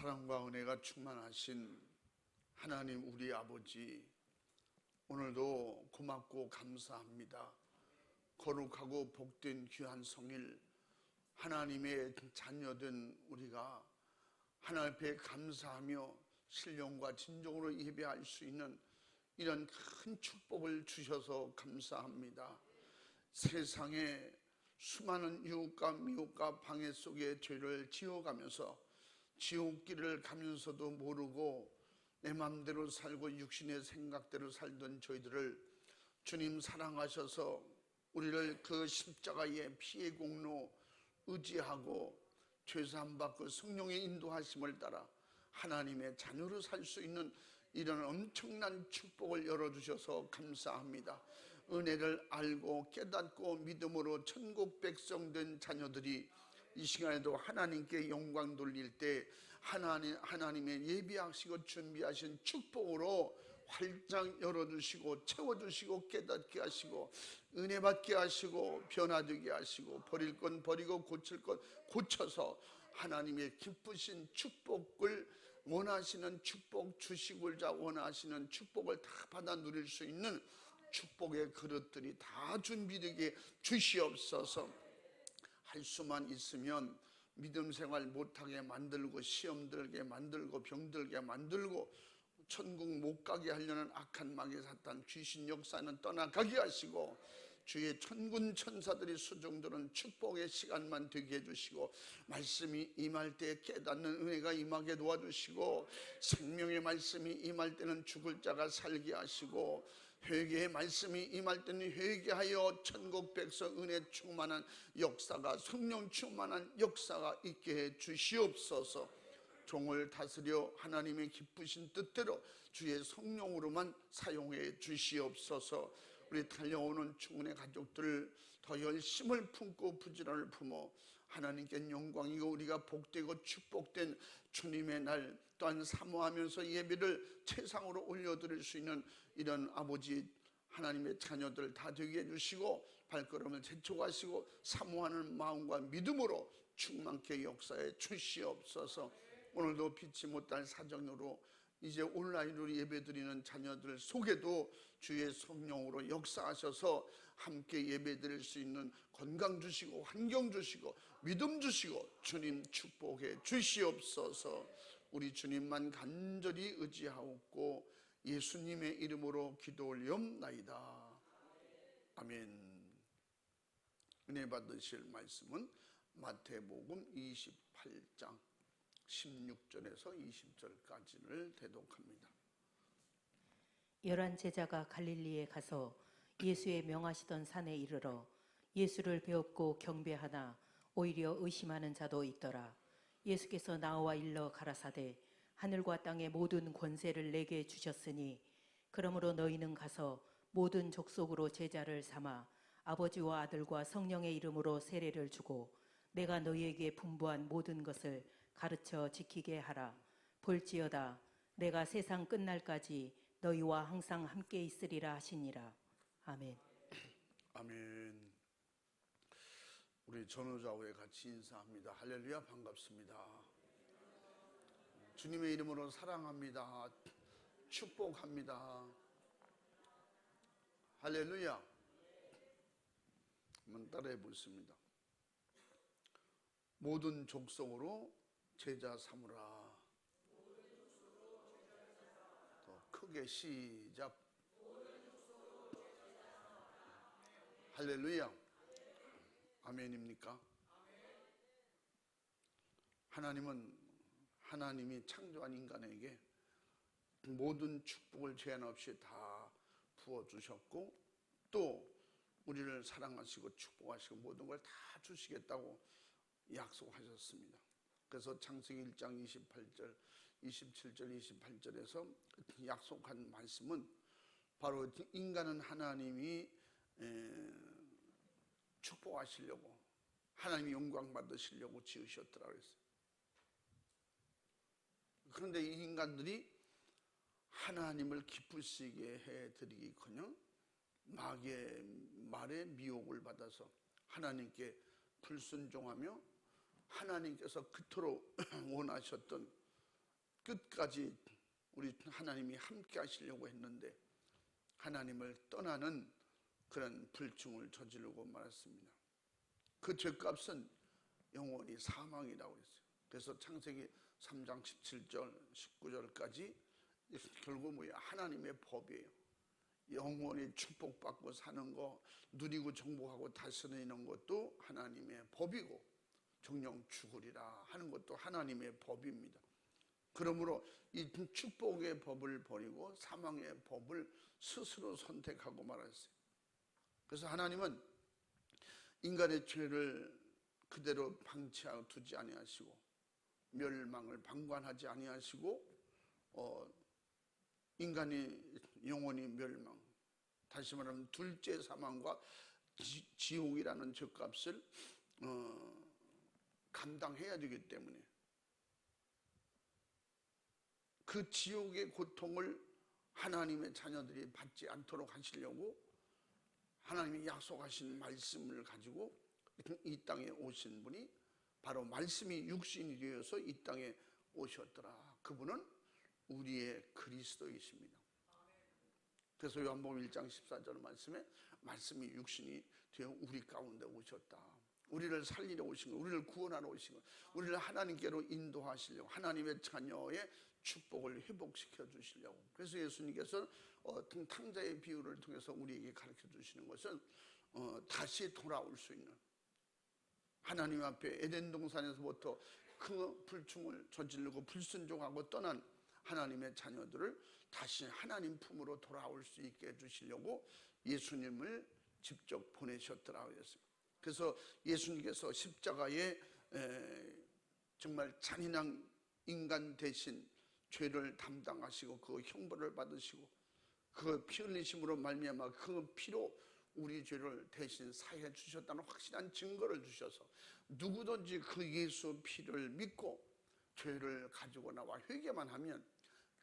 사랑과 은혜가 충만하신 하나님 우리 아버지, 오늘도 고맙고 감사합니다. 거룩하고 복된 귀한 성일, 하나님의 자녀된 우리가 하나님 앞에 감사하며 신령과 진정으로 예배할 수 있는 이런 큰 축복을 주셔서 감사합니다. 세상에 수많은 유혹과 미혹과 방해 속에 죄를 지어가면서 지옥길을 가면서도 모르고 내 맘대로 살고 육신의 생각대로 살던 저희들을 주님 사랑하셔서 우리를 그 십자가의 피의 공로 의지하고 죄사함받고 성령의 인도하심을 따라 하나님의 자녀로 살 수 있는 이런 엄청난 축복을 열어주셔서 감사합니다. 은혜를 알고 깨닫고 믿음으로 천국 백성 된 자녀들이 이 시간에도 하나님께 영광 돌릴 때 하나님의 예비하시고 준비하신 축복으로 활짝 열어주시고 채워주시고 깨닫게 하시고 은혜 받게 하시고 변화되게 하시고 버릴 건 버리고 고칠 건 고쳐서 하나님의 기쁘신 축복을 원하시는 축복 주시고자 원하시는 축복을 다 받아 누릴 수 있는 축복의 그릇들이 다 준비되게 주시옵소서. 할 수만 있으면 믿음 생활 못하게 만들고 시험 들게 만들고 병들게 만들고 천국 못 가게 하려는 악한 마귀 사탄 귀신 역사는 떠나가게 하시고 주의 천군 천사들이 수종들은 축복의 시간만 되게 해주시고 말씀이 임할 때 깨닫는 은혜가 임하게 도와주시고 생명의 말씀이 임할 때는 죽을 자가 살게 하시고 회개의 말씀이 임할 때는 회개하여 천국 백성 은혜 충만한 역사가 성령 충만한 역사가 있게 해 주시옵소서. 종을 다스려 하나님의 기쁘신 뜻대로 주의 성령으로만 사용해 주시옵소서. 우리 달려오는 충분의 가족들 더 열심을 품고 부지런을 품어 하나님께 영광이고 우리가 복되고 축복된 주님의 날 또한 사모하면서 예배를 최상으로 올려드릴 수 있는 이런 아버지 하나님의 자녀들 다 되게 해주시고 발걸음을 재촉하시고 사모하는 마음과 믿음으로 충만케 역사에 주시옵소서. 오늘도 피치 못할 사정으로 이제 온라인으로 예배드리는 자녀들 속에도 주의 성령으로 역사하셔서 함께 예배드릴 수 있는 건강 주시고 환경 주시고 믿음 주시고 주님 축복해 주시옵소서. 우리 주님만 간절히 의지하옵고 예수님의 이름으로 기도 올리옵나이다. 아멘. 은혜 받으실 말씀은 마태복음 28장 16절에서 20절까지를 대독합니다. 11 제자가 갈릴리에 가서 예수의 명하시던 산에 이르러 예수를 배웁고 경배하나 오히려 의심하는 자도 있더라. 예수께서 나와 일러 가라사대 하늘과 땅의 모든 권세를 내게 주셨으니 그러므로 너희는 가서 모든 족속으로 제자를 삼아 아버지와 아들과 성령의 이름으로 세례를 주고 내가 너희에게 분부한 모든 것을 가르쳐 지키게 하라. 볼지어다 내가 세상 끝날까지 너희와 항상 함께 있으리라 하시니라. 아멘. 아멘. 우리 전우좌우에 같이 인사합니다. 할렐루야. 반갑습니다. 주님의 이름으로 사랑합니다. 축복합니다. 할렐루야. 한번 따라해 보겠습니다. 모든 족속으로 제자 삼으라. 더 크게 시작. 할렐루야. 아멘입니까? 하나님이 창조한 인간에게 모든 축복을 제한 없이 다 부어주셨고 또 우리를 사랑하시고 축복하시고 모든 걸 다 주시겠다고 약속하셨습니다. 그래서 창세기 1장 28절, 27절, 28절에서 약속한 말씀은 바로 인간은 하나님이 축복하시려고 하나님이 영광 받으시려고 지으셨더라 그랬어요. 그런데 이 인간들이 하나님을 기쁘시게 해드리기커녕 마귀의 말에 미혹을 받아서 하나님께 불순종하며 하나님께서 그토록 원하셨던 끝까지 우리 하나님이 함께 하시려고 했는데 하나님을 떠나는 그런 불충을 저지르고 말았습니다. 그 죄값은 영원히 사망이라고 했어요. 그래서 창세기 3장 17절 19절까지 결국 뭐야? 하나님의 법이에요. 영원히 축복받고 사는 거, 누리고 정복하고 다스리는 것도 하나님의 법이고, 정령 죽으리라 하는 것도 하나님의 법입니다. 그러므로 이 축복의 법을 버리고 사망의 법을 스스로 선택하고 말았어요. 그래서 하나님은 인간의 죄를 그대로 방치하고 두지 아니하시고 멸망을 방관하지 아니하시고 인간이 영원히 멸망, 다시 말하면 둘째 사망과 지옥이라는 죄값을 감당해야 되기 때문에 그 지옥의 고통을 하나님의 자녀들이 받지 않도록 하시려고 하나님이 약속하신 말씀을 가지고 이 땅에 오신 분이 바로 말씀이 육신이 되어서 이 땅에 오셨더라. 그분은 우리의 그리스도이십니다. 그래서 요한복음 1장 14절 말씀에 말씀이 육신이 되어 우리 가운데 오셨다. 우리를 살리러 오신 거, 우리를 구원하러 오신 거, 우리를 하나님께로 인도하시려고, 하나님의 자녀의 축복을 회복시켜 주시려고. 그래서 예수님께서 탕자의 비유를 통해서 우리에게 가르쳐 주시는 것은 다시 돌아올 수 있는, 하나님 앞에 에덴 동산에서부터 그 불충을 저지르고 불순종하고 떠난 하나님의 자녀들을 다시 하나님 품으로 돌아올 수 있게 해주시려고 예수님을 직접 보내셨더라고 했습니다. 그래서 예수님께서 십자가에 정말 잔인한 인간 대신 죄를 담당하시고 그 형벌을 받으시고 그 피 흘리심으로 말미암아 그 피로 우리 죄를 대신 사해 주셨다는 확실한 증거를 주셔서 누구든지 그 예수 피를 믿고 죄를 가지고 나와 회개만 하면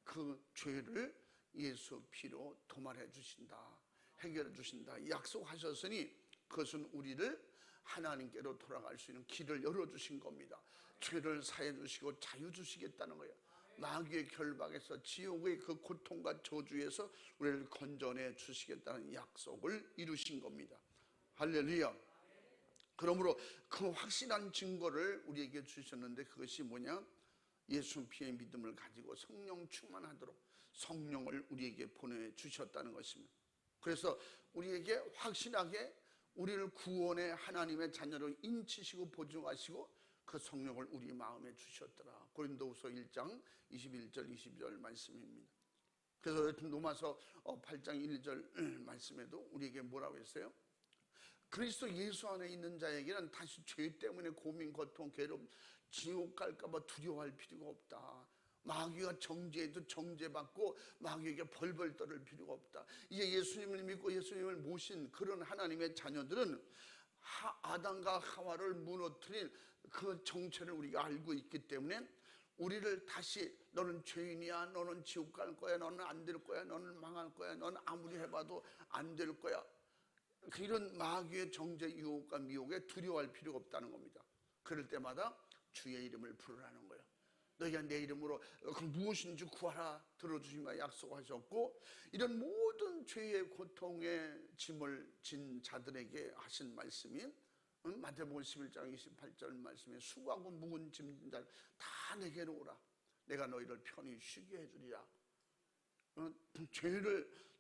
그 죄를 예수 피로 도말해 주신다, 해결해 주신다 약속하셨으니 그것은 우리를 하나님께로 돌아갈 수 있는 길을 열어주신 겁니다. 죄를 사해 주시고 자유 주시겠다는 거예요. 마귀의 결박에서 지옥의 그 고통과 저주에서 우리를 건져내 주시겠다는 약속을 이루신 겁니다. 할렐루야. 그러므로 그 확실한 증거를 우리에게 주셨는데 그것이 뭐냐? 예수 피의 믿음을 가지고 성령 충만하도록 성령을 우리에게 보내주셨다는 것입니다. 그래서 우리에게 확실하게 우리를 구원의 하나님의 자녀로 인치시고 보증하시고 그 성령을 우리 마음에 주셨더라. 고린도후서 1장 21절 22절 말씀입니다. 그래서 로마서 8장 1절 말씀에도 우리에게 뭐라고 했어요? 그리스도 예수 안에 있는 자에게는 다시 죄 때문에 고민, 고통, 괴로움, 지옥 갈까 봐 두려워할 필요가 없다. 마귀가 정죄해도 정죄받고 마귀에게 벌벌 떨을 필요가 없다. 이제 예수님을 믿고 예수님을 모신 그런 하나님의 자녀들은 아담과 하와를 무너뜨린 그 정체를 우리가 알고 있기 때문에 우리를 다시 너는 죄인이야, 너는 지옥 갈 거야, 너는 안 될 거야, 너는 망할 거야, 너는 아무리 해봐도 안 될 거야, 이런 마귀의 정죄 유혹과 미혹에 두려워할 필요가 없다는 겁니다. 그럴 때마다 주의 이름을 부르라는 거예요. 너희가 내 이름으로 무엇인지 구하라 들어주시마 약속하셨고, 이런 모든 죄의 고통의 짐을 진 자들에게 하신 말씀이 마태복음 11장 28절 말씀에 수고하고 무거운 짐진 자들 다 내게로 오라, 내가 너희를 편히 쉬게 해주리라.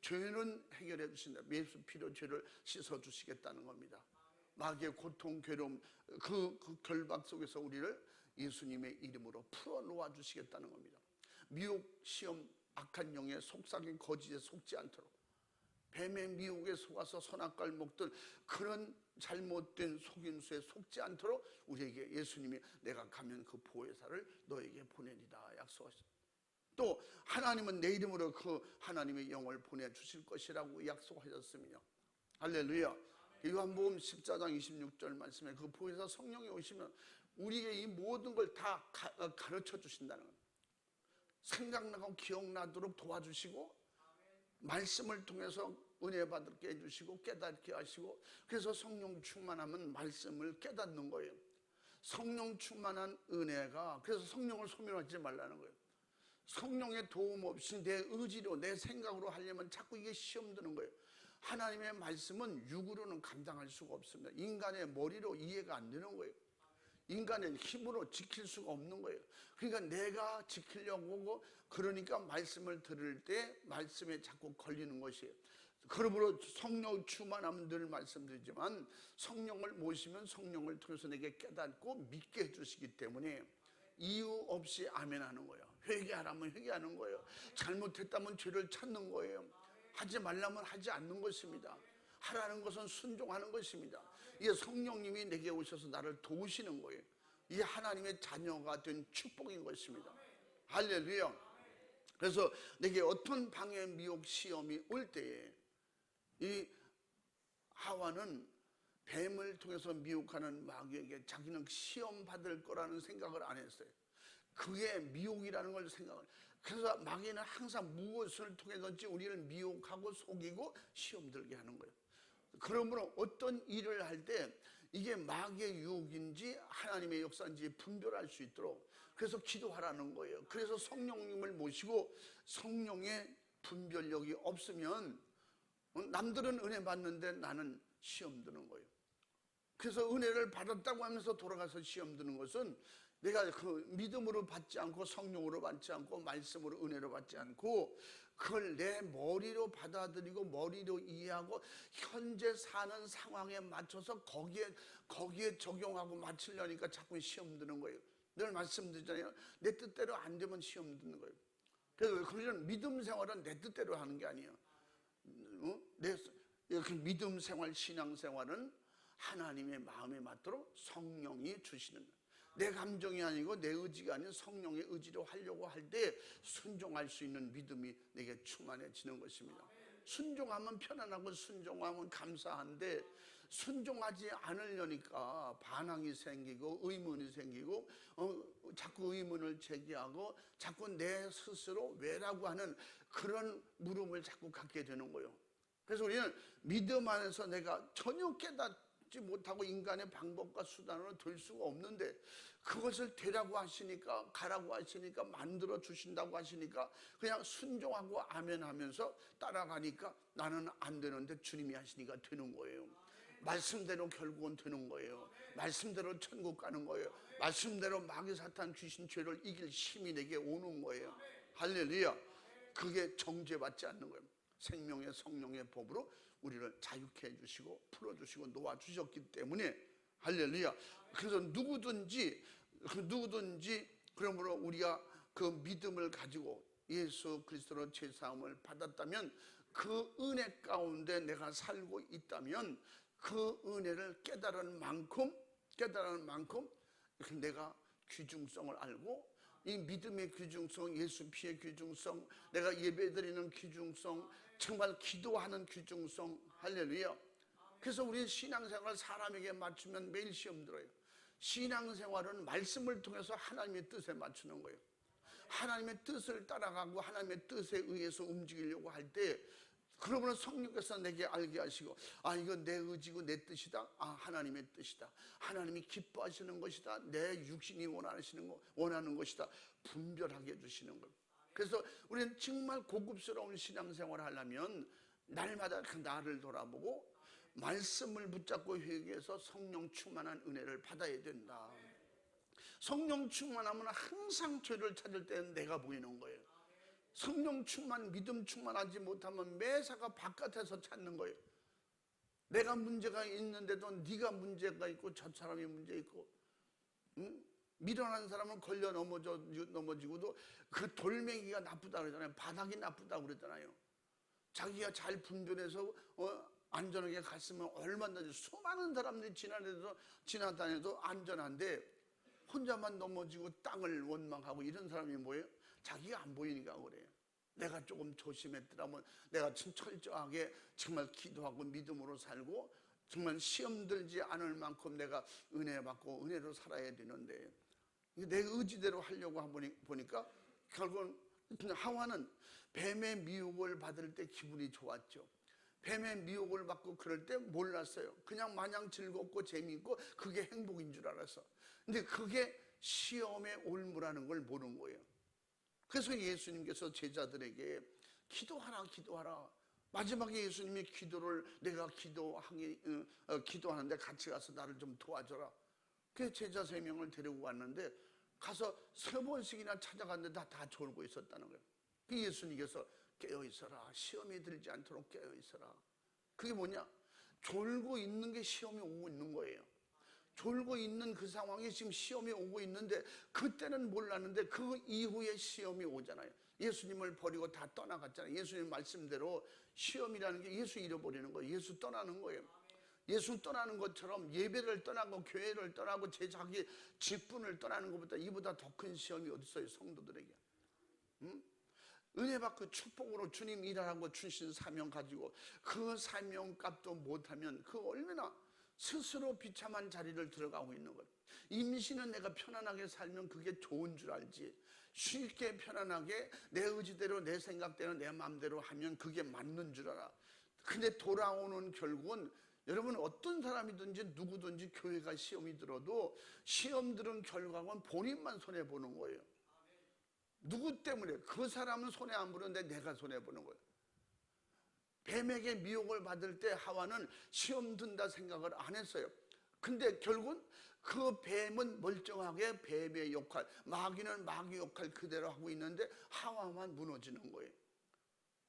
죄는 해결해 주신다. 예수 피로 죄를 씻어 주시겠다는 겁니다. 마귀의 고통, 괴로움, 그 결박 속에서 우리를 예수님의 이름으로 풀어놓아 주시겠다는 겁니다. 미혹, 시험, 악한 영에 속삭인 거짓에 속지 않도록, 뱀의 미혹에 속아서 선악과를 먹던 그런 잘못된 속임수에 속지 않도록 우리에게 예수님이 내가 가면 그 보혜사를 너에게 보내리라 약속하셨습니다. 또 하나님은 내 이름으로 그 하나님의 영을 보내주실 것이라고 약속하셨으며, 할렐루야. 요한복음 14장 26절 말씀에 그 보혜사 성령이 오시면 우리에게 이 모든 걸 다 가르쳐 주신다는 거예요. 생각나고 기억나도록 도와주시고 말씀을 통해서 은혜 받게 해주시고 깨닫게 하시고, 그래서 성령 충만하면 말씀을 깨닫는 거예요. 성령 충만한 은혜가, 그래서 성령을 소멸하지 말라는 거예요. 성령의 도움 없이 내 의지로 내 생각으로 하려면 자꾸 이게 시험 드는 거예요. 하나님의 말씀은 육으로는 감당할 수가 없습니다. 인간의 머리로 이해가 안 되는 거예요. 인간의 힘으로 지킬 수가 없는 거예요. 그러니까 내가 지키려고 하고, 그러니까 말씀을 들을 때 말씀에 자꾸 걸리는 것이에요. 그러므로 성령 충만하면 늘 말씀드리지만, 성령을 모시면 성령을 통해서 내게 깨닫고 믿게 해주시기 때문에 이유 없이 아멘하는 거예요. 회개하라면 회개하는 거예요. 잘못했다면 죄를 찾는 거예요. 하지 말라면 하지 않는 것입니다. 하라는 것은 순종하는 것입니다. 이게 성령님이 내게 오셔서 나를 도우시는 거예요. 이게 하나님의 자녀가 된 축복인 것입니다. 할렐루야. 그래서 내게 어떤 방해, 미혹, 시험이 올 때에 이 하와는 뱀을 통해서 미혹하는 마귀에게 자기는 시험 받을 거라는 생각을 안 했어요. 그게 미혹이라는 걸 생각을. 그래서 마귀는 항상 무엇을 통해서든지 우리를 미혹하고 속이고 시험 들게 하는 거예요. 그러므로 어떤 일을 할 때 이게 마귀의 유혹인지 하나님의 역사인지 분별할 수 있도록 그래서 기도하라는 거예요. 그래서 성령님을 모시고, 성령의 분별력이 없으면 남들은 은혜 받는데 나는 시험 드는 거예요. 그래서 은혜를 받았다고 하면서 돌아가서 시험 드는 것은 내가 그 믿음으로 받지 않고, 성령으로 받지 않고, 말씀으로 은혜로 받지 않고, 그걸 내 머리로 받아들이고 머리로 이해하고 현재 사는 상황에 맞춰서 거기에 적용하고 맞추려니까 자꾸 시험 드는 거예요. 늘 말씀드리잖아요. 내 뜻대로 안 되면 시험 드는 거예요. 그래서 우리는 믿음 생활은 내 뜻대로 하는 게 아니에요. 이렇게 믿음 생활, 신앙 생활은 하나님의 마음에 맞도록 성령이 주시는, 내 감정이 아니고 내 의지가 아닌 성령의 의지로 하려고 할 때 순종할 수 있는 믿음이 내게 충만해지는 것입니다. 순종하면 편안하고 순종하면 감사한데, 순종하지 않으려니까 반항이 생기고 의문이 생기고 자꾸 의문을 제기하고 자꾸 내 스스로 왜라고 하는 그런 물음을 자꾸 갖게 되는 거예요. 그래서 우리는 믿음 안에서 내가 전혀 깨닫지 못하고 인간의 방법과 수단으로 될 수가 없는데, 그것을 되라고 하시니까, 가라고 하시니까, 만들어 주신다고 하시니까 그냥 순종하고 아멘 하면서 따라가니까 나는 안 되는데 주님이 하시니까 되는 거예요. 말씀대로 결국은 되는 거예요. 말씀대로 천국 가는 거예요. 말씀대로 마귀 사탄 귀신 죄를 이길 힘이 내게 오는 거예요. 할렐루야. 그게 정죄받지 않는 거예요. 생명의 성령의 법으로 우리를 자유케 해주시고 풀어주시고 놓아주셨기 때문에, 할렐루야. 그래서 누구든지 그러므로 우리가 그 믿음을 가지고 예수 그리스도로 죄사함을 받았다면, 그 은혜 가운데 내가 살고 있다면 그 은혜를 깨달은 만큼 내가 귀중성을 알고, 이 믿음의 귀중성, 예수 피의 귀중성, 내가 예배드리는 귀중성, 정말 기도하는 귀중성, 할렐루야. 그래서 우리 신앙생활 사람에게 맞추면 매일 시험 들어요. 신앙생활은 말씀을 통해서 하나님의 뜻에 맞추는 거예요. 하나님의 뜻을 따라가고 하나님의 뜻에 의해서 움직이려고 할 때, 그러면 성령께서 내게 알게 하시고, 아, 이건 내 의지고 내 뜻이다. 아, 하나님의 뜻이다. 하나님이 기뻐하시는 것이다. 내 육신이 원하는 것이다. 분별하게 해주시는 거예요. 그래서 우리는 정말 고급스러운 신앙생활을 하려면 날마다 그 나를 돌아보고 말씀을 붙잡고 회개해서 성령 충만한 은혜를 받아야 된다. 성령 충만하면 항상 죄를 찾을 때는 내가 보이는 거예요. 성령 충만, 믿음 충만하지 못하면 매사가 바깥에서 찾는 거예요. 내가 문제가 있는데도 네가 문제가 있고 저 사람이 문제 있고, 미련한 사람은 걸려 넘어지고도 그 돌멩이가 나쁘다 그러잖아요. 바닥이 나쁘다 그러잖아요. 자기가 잘 분별해서 안전하게 갔으면 얼마나, 수많은 사람들이 지나다녀도 안전한데 혼자만 넘어지고 땅을 원망하고 이런 사람이 뭐예요? 자기가 안 보이니까 그래요. 내가 조금 조심했더라면, 내가 참 철저하게 정말 기도하고 믿음으로 살고 정말 시험 들지 않을 만큼 내가 은혜 받고 은혜로 살아야 되는데, 내 의지대로 하려고 보니까 결국은 하와는 뱀의 미혹을 받을 때 기분이 좋았죠. 뱀의 미혹을 받고 그럴 때 몰랐어요. 그냥 마냥 즐겁고 재미있고 그게 행복인 줄 알았어. 근데 그게 시험의 올무라는 걸 모르는 거예요. 그래서 예수님께서 제자들에게 기도하라 기도하라. 마지막에 예수님이 기도를 내가 기도하는데 같이 가서 나를 좀 도와줘라. 그 제자 3명을 데리고 왔는데 가서 3번씩이나 찾아갔는데 다 졸고 있었다는 거예요. 그 예수님께서 깨어 있어라. 시험에 들지 않도록 깨어 있어라. 그게 뭐냐? 졸고 있는 게 시험이 오고 있는 거예요. 졸고 있는 그 상황이 지금 시험이 오고 있는데 그때는 몰랐는데 그 이후에 시험이 오잖아요. 예수님을 버리고 다 떠나갔잖아요. 예수님 말씀대로 시험이라는 게 예수 잃어버리는 거예요. 예수 떠나는 거예요. 예수 떠나는 것처럼 예배를 떠나고 교회를 떠나고 제 자기 직분을 떠나는 것보다 이보다 더 큰 시험이 어디 있어요, 성도들에게. 은혜 받고 축복으로 주님 일하라고 주신 사명 가지고 그 사명값도 못하면 그 얼마나 스스로 비참한 자리를 들어가고 있는 거예요. 임신은 내가 편안하게 살면 그게 좋은 줄 알지, 쉽게 편안하게 내 의지대로 내 생각대로 내 마음대로 하면 그게 맞는 줄 알아. 근데 돌아오는 결국은 여러분 어떤 사람이든지 누구든지 교회가 시험이 들어도 시험 들은 결과는 본인만 손해보는 거예요. 누구 때문에? 그 사람은 손해 안 보는데 내가 손해보는 거예요. 뱀에게 미혹을 받을 때 하와는 시험 든다 생각을 안 했어요. 근데 결국은 그 뱀은 멀쩡하게 뱀의 역할, 마귀는 마귀 역할 그대로 하고 있는데 하와만 무너지는 거예요.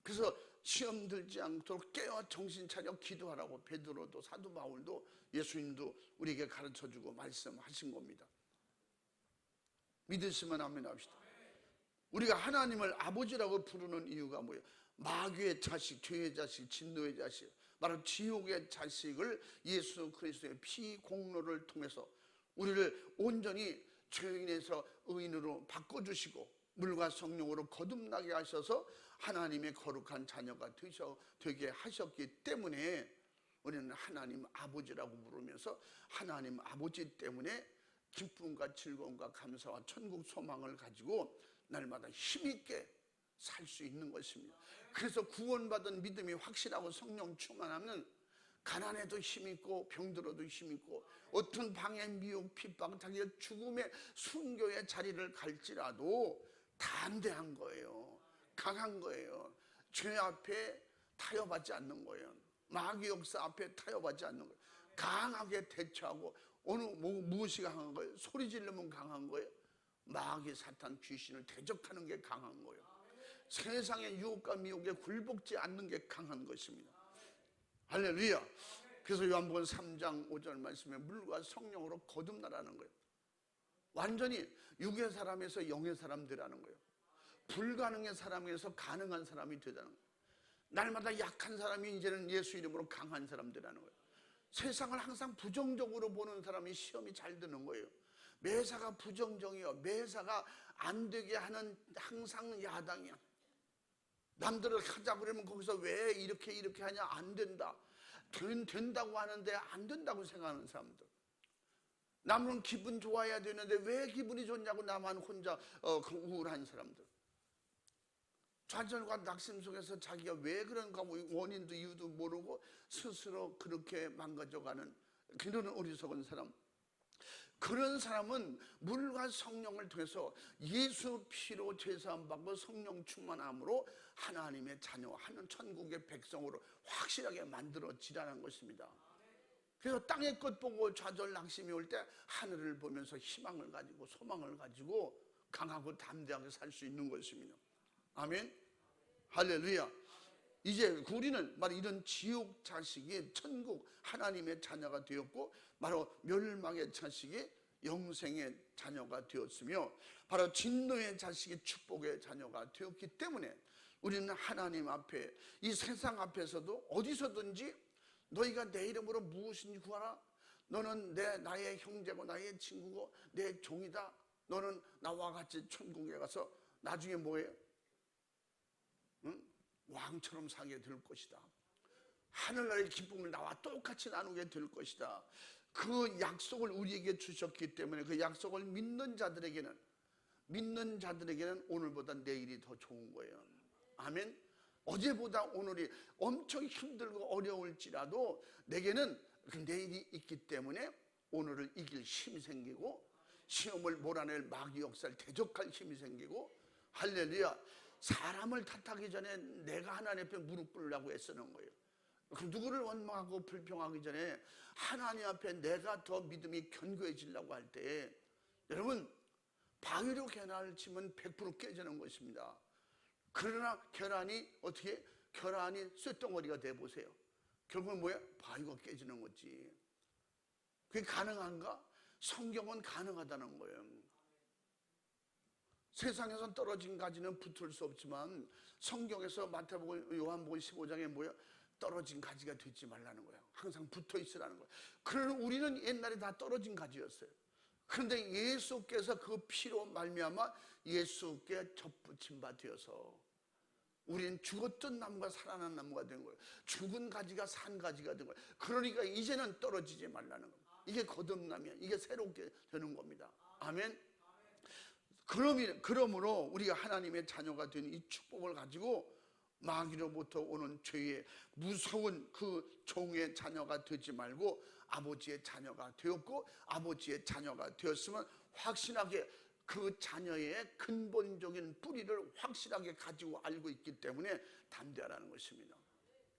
그래서 시험 들지 않도록 깨어 정신 차려 기도하라고 베드로도 사도 바울도 예수님도 우리에게 가르쳐주고 말씀하신 겁니다. 믿으시면 아멘 합시다. 우리가 하나님을 아버지라고 부르는 이유가 뭐예요? 마귀의 자식, 죄의 자식, 진노의 자식, 바로 지옥의 자식을 예수 그리스도의 피 공로를 통해서 우리를 온전히 죄인에서 의인으로 바꿔주시고 물과 성령으로 거듭나게 하셔서 하나님의 거룩한 자녀가 되게 하셨기 때문에 우리는 하나님 아버지라고 부르면서 하나님 아버지 때문에 기쁨과 즐거움과 감사와 천국 소망을 가지고 날마다 힘있게 살 수 있는 것입니다. 그래서 구원받은 믿음이 확실하고 성령 충만하면 가난해도 힘있고 병들어도 힘있고 어떤 방해 미혹 핍박 자기의 죽음의 순교의 자리를 갈지라도 담대한 거예요. 강한 거예요. 죄 앞에 타협하지 않는 거예요. 마귀 역사 앞에 타협하지 않는 거예요. 강하게 대처하고 무엇이 강한 거예요? 소리 지르면 강한 거예요. 마귀 사탄 귀신을 대적하는 게 강한 거예요. 세상의 유혹과 미혹에 굴복지 않는 게 강한 것입니다. 할렐루야. 그래서 요한복음 3장 5절 말씀에 물과 성령으로 거듭나라는 거예요. 완전히 육의 사람에서 영의 사람 되라는 거예요. 불가능의 사람에서 가능한 사람이 되라는 거예요. 날마다 약한 사람이 이제는 예수 이름으로 강한 사람 되라는 거예요. 세상을 항상 부정적으로 보는 사람이 시험이 잘 드는 거예요. 매사가 부정적이요, 매사가 안 되게 하는 항상 야당이야. 남들을 하자 그러면 거기서 왜 이렇게 하냐, 안 된다. 된다고 하는데 안 된다고 생각하는 사람들. 남은 기분 좋아야 되는데 왜 기분이 좋냐고 나만 혼자 우울한 사람들. 좌절과 낙심 속에서 자기가 왜 그런가 원인도 이유도 모르고 스스로 그렇게 망가져가는 그런 어리석은 사람. 그런 사람은 물과 성령을 통해서 예수 피로 제사함 받고 성령 충만함으로 하나님의 자녀, 하는 천국의 백성으로 확실하게 만들어지라는 것입니다. 그래서 땅의 것 보고 좌절 낙심이 올 때 하늘을 보면서 희망을 가지고 소망을 가지고 강하고 담대하게 살 수 있는 것입니다. 아멘. 할렐루야. 이제 우리는 바로 이런 지옥 자식이 천국 하나님의 자녀가 되었고 바로 멸망의 자식이 영생의 자녀가 되었으며 바로 진노의 자식이 축복의 자녀가 되었기 때문에 우리는 하나님 앞에 이 세상 앞에서도 어디서든지 너희가 내 이름으로 무엇인지 구하라. 너는 나의 형제고 나의 친구고 내 종이다. 너는 나와 같이 천국에 가서 나중에 뭐예요? 응? 왕처럼 살게 될 것이다. 하늘나라의 기쁨을 나와 똑같이 나누게 될 것이다. 그 약속을 우리에게 주셨기 때문에 그 약속을 믿는 자들에게는 오늘보다 내일이 더 좋은 거예요. 아멘. 어제보다 오늘이 엄청 힘들고 어려울지라도 내게는 그 내일이 있기 때문에 오늘을 이길 힘이 생기고 시험을 몰아낼 마귀 역사를 대적할 힘이 생기고 할렐루야. 사람을 탓하기 전에 내가 하나님 앞에 무릎 꿇으려고 애쓰는 거예요. 그 누구를 원망하고 불평하기 전에 하나님 앞에 내가 더 믿음이 견고해지려고 할 때, 여러분, 바위로 계란을 치면 100% 깨지는 것입니다. 그러나 계란이 쇳덩어리가 돼 보세요. 결국은 뭐야? 바위가 깨지는 거지. 그게 가능한가? 성경은 가능하다는 거예요. 세상에선 떨어진 가지는 붙을 수 없지만 성경에서 마태복음, 요한복음 15장에 뭐야? 떨어진 가지가 되지 말라는 거예요. 항상 붙어 있으라는 거예요. 그러나 우리는 옛날에 다 떨어진 가지였어요. 그런데 예수께서 그 피로 말미암아 예수께 접붙임 바 되어서 우리는 죽었던 나무가 살아난 나무가 된 거예요. 죽은 가지가 산 가지가 된 거예요. 그러니까 이제는 떨어지지 말라는 겁니다. 이게 거듭나면 이게 새롭게 되는 겁니다. 아멘. 그러므로 우리가 하나님의 자녀가 된 이 축복을 가지고 마귀로부터 오는 죄의 무서운 그 종의 자녀가 되지 말고 아버지의 자녀가 되었고, 아버지의 자녀가 되었으면 확실하게 그 자녀의 근본적인 뿌리를 확실하게 가지고 알고 있기 때문에 담대하라는 것입니다.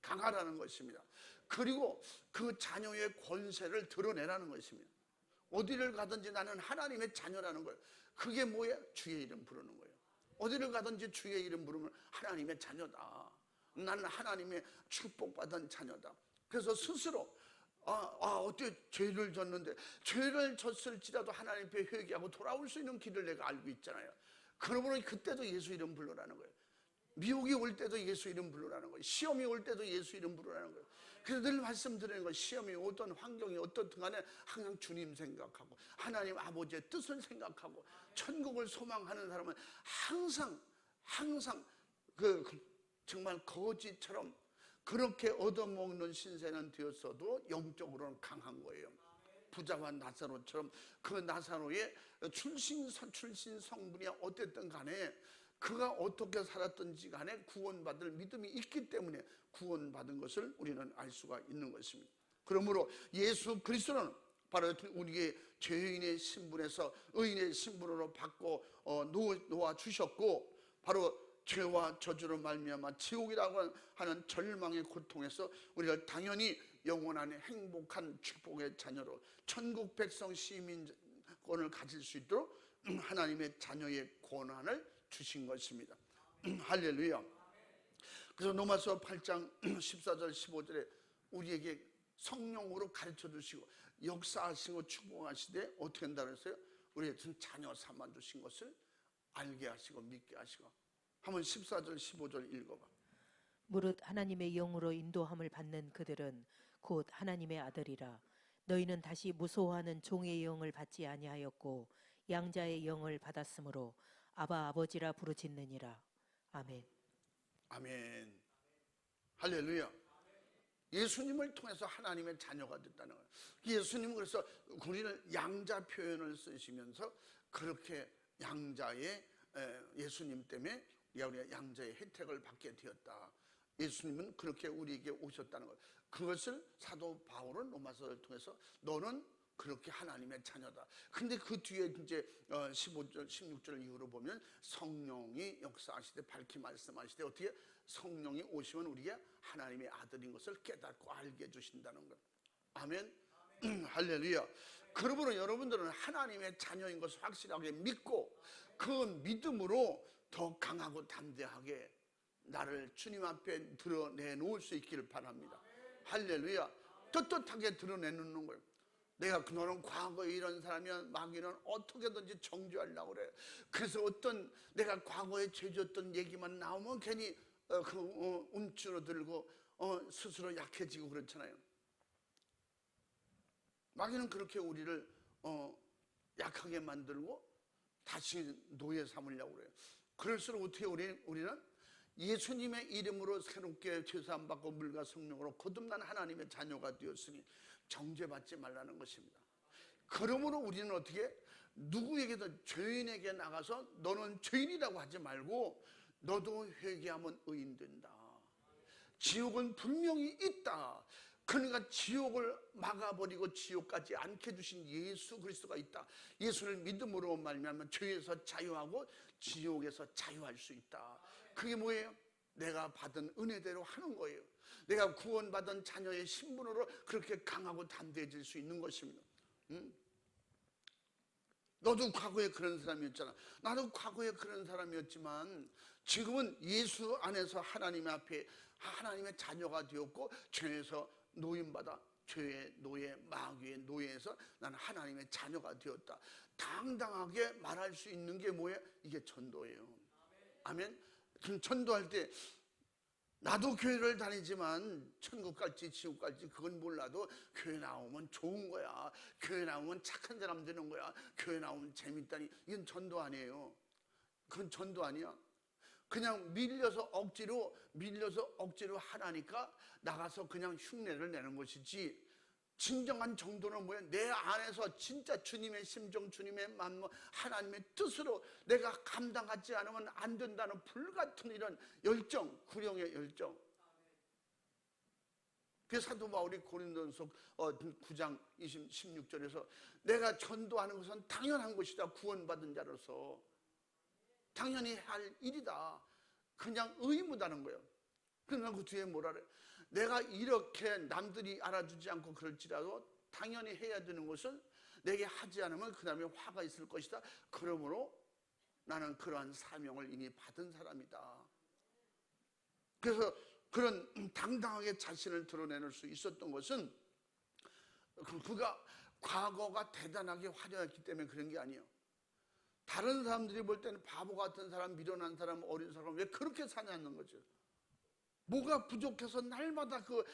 강하라는 것입니다. 그리고 그 자녀의 권세를 드러내라는 것입니다. 어디를 가든지 나는 하나님의 자녀라는 거예요. 그게 뭐예요? 주의 이름 부르는 거예요. 어디를 가든지 주의 이름 부르면 하나님의 자녀다. 나는 하나님의 축복받은 자녀다. 그래서 스스로 어떻게 죄를 졌는데, 죄를 졌을지라도 하나님 앞에 회개하고 돌아올 수 있는 길을 내가 알고 있잖아요. 그러므로 그때도 예수 이름 부르라는 거예요. 미혹이 올 때도 예수 이름 부르라는 거예요. 시험이 올 때도 예수 이름 부르라는 거예요. 그래서 늘 말씀드리는 건, 시험이 오든 환경이 어떻든 간에 항상 주님 생각하고 하나님 아버지의 뜻을 생각하고 천국을 소망하는 사람은 항상 정말 거지처럼 그렇게 얻어먹는 신세는 되었어도 영적으로는 강한 거예요. 부자와 나사로처럼 그 나사로의 출신 성분이 어땠든 간에 그가 어떻게 살았든지 간에 구원받을 믿음이 있기 때문에 구원받은 것을 우리는 알 수가 있는 것입니다. 그러므로 예수 그리스도는 바로 우리의 죄인의 신분에서 의인의 신분으로 바꿔 놓아주셨고, 바로 죄와 저주로 말미암아 지옥이라고 하는 절망의 고통에서 우리를 당연히 영원한 행복한 축복의 자녀로 천국 백성 시민권을 가질 수 있도록 하나님의 자녀의 권한을 주신 것입니다. 할렐루야. 그래서 로마서 8장 14절 15절에 우리에게 성령으로 가르쳐 주시고 역사하시고 축복하시되 어떻게 한다고 했어요? 우리의 자녀 삼아 주신 것을 알게 하시고 믿게 하시고. 한번 14절 15절 읽어봐. 무릇 하나님의 영으로 인도함을 받는 그들은 곧 하나님의 아들이라. 너희는 다시 무소호하는 종의 영을 받지 아니하였고 양자의 영을 받았으므로 아바 아버지라 부르짖느니라. 아멘. 아멘. 할렐루야. 예수님을 통해서 하나님의 자녀가 됐다는 거예요. 예수님은 그래서 우리는 양자 표현을 쓰시면서 그렇게 양자의 예수님 때문에 우리가 양자의 혜택을 받게 되었다. 예수님은 그렇게 우리에게 오셨다는 것. 그것을 사도 바울은 로마서를 통해서 너는 그렇게 하나님의 자녀다. 근데 그 뒤에 이제 15절, 16절 이후로 보면 성령이 역사하시되 밝히 말씀하시되 어떻게 성령이 오시면 우리가 하나님의 아들인 것을 깨닫고 알게 해주신다는 것. 아멘. 할렐루야. 그러므로 여러분들은 하나님의 자녀인 것을 확실하게 믿고 그 믿음으로 더 강하고 담대하게 나를 주님 앞에 드러내놓을 수 있기를 바랍니다. 할렐루야. 떳떳하게 드러내놓는 거예요. 너는 과거에 이런 사람이면 마귀는 어떻게든지 정죄하려고 그래. 그래서 어떤 내가 과거에 죄졌던 얘기만 나오면 괜히 움츠러들고 스스로 약해지고 그렇잖아요. 마귀는 그렇게 우리를 약하게 만들고 다시 노예 삼으려고 그래요. 그럴수록 어떻게 우리는 예수님의 이름으로 새롭게 죄사함 받고 물과 성령으로 거듭난 하나님의 자녀가 되었으니 정죄받지 말라는 것입니다. 그러므로 우리는 어떻게 누구에게도 죄인에게 나가서 너는 죄인이라고 하지 말고 너도 회개하면 의인 된다. 지옥은 분명히 있다. 그러니까 지옥을 막아버리고 지옥까지 않게 주신 예수 그리스도가 있다. 예수를 믿음으로 말미암아 죄에서 자유하고 지옥에서 자유할 수 있다. 그게 뭐예요? 내가 받은 은혜대로 하는 거예요. 내가 구원받은 자녀의 신분으로 그렇게 강하고 담대해질 수 있는 것입니다. 너도 과거에 그런 사람이었잖아. 나도 과거에 그런 사람이었지만 지금은 예수 안에서 하나님 앞에 하나님의 자녀가 되었고 죄에서 노임받아 죄의 노예, 마귀의 노예에서 나는 하나님의 자녀가 되었다. 당당하게 말할 수 있는 게 뭐예요? 이게 전도예요. 아멘. 전도할 때 나도 교회를 다니지만 천국 갈지 지옥 갈지 그건 몰라도 교회 나오면 좋은 거야. 교회 나오면 착한 사람 되는 거야. 교회 나오면 재밌다니. 이건 전도 아니에요. 그건 전도 아니야. 그냥 밀려서 억지로 하라니까 나가서 그냥 흉내를 내는 것이지, 진정한 정도는 뭐야? 내 안에서 진짜 주님의 심정, 주님의 마음, 하나님의 뜻으로 내가 감당하지 않으면 안 된다는 불같은 이런 열정, 구령의 열정. 그 사도 바울이 고린도전서 9장 16절에서 내가 전도하는 것은 당연한 것이다. 구원받은 자로서 당연히 할 일이다. 그냥 의무다는 거예요. 그러나 그 뒤에 뭐라 그래? 내가 이렇게 남들이 알아주지 않고 그럴지라도 당연히 해야 되는 것을 내게 하지 않으면 그 다음에 화가 있을 것이다. 그러므로 나는 그러한 사명을 이미 받은 사람이다. 그래서 그런 당당하게 자신을 드러낼 수 있었던 것은 그가 과거가 대단하게 화려했기 때문에 그런 게 아니에요. 다른 사람들이 볼 때는 바보 같은 사람, 미련한 사람, 어린 사람 왜 그렇게 사냐는 거죠. 뭐가 부족해서 날마다 그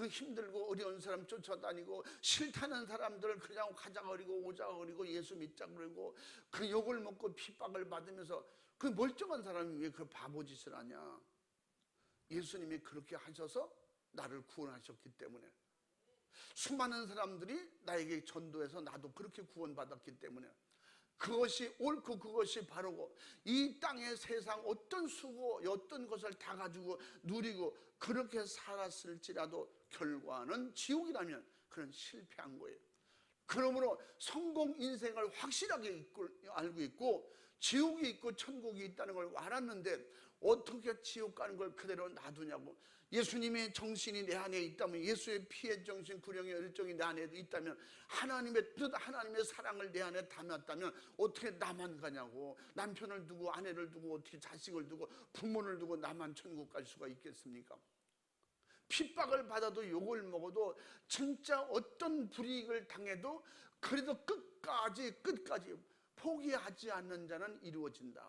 힘들고 어려운 사람 쫓아다니고 싫다는 사람들을 그냥 가자 그리고 오자 그리고 예수 믿자 그러고 그 욕을 먹고 핍박을 받으면서 그 멀쩡한 사람이 왜 그 바보 짓을 하냐. 예수님이 그렇게 하셔서 나를 구원하셨기 때문에, 수많은 사람들이 나에게 전도해서 나도 그렇게 구원받았기 때문에 그것이 옳고 그것이 바르고 이 땅의 세상 어떤 수고 어떤 것을 다 가지고 누리고 그렇게 살았을지라도 결과는 지옥이라면 그건 실패한 거예요. 그러므로 성공 인생을 확실하게 알고 있고 지옥이 있고 천국이 있다는 걸 알았는데 어떻게 지옥 가는 걸 그대로 놔두냐고. 예수님의 정신이 내 안에 있다면, 예수의 피의 정신, 구령의 열정이 내 안에 있다면, 하나님의 뜻, 하나님의 사랑을 내 안에 담았다면 어떻게 나만 가냐고. 남편을 두고 아내를 두고 어떻게 자식을 두고 부모를 두고 나만 천국 갈 수가 있겠습니까? 핍박을 받아도 욕을 먹어도 진짜 어떤 불이익을 당해도 그래도 끝까지 포기하지 않는 자는 이루어진다.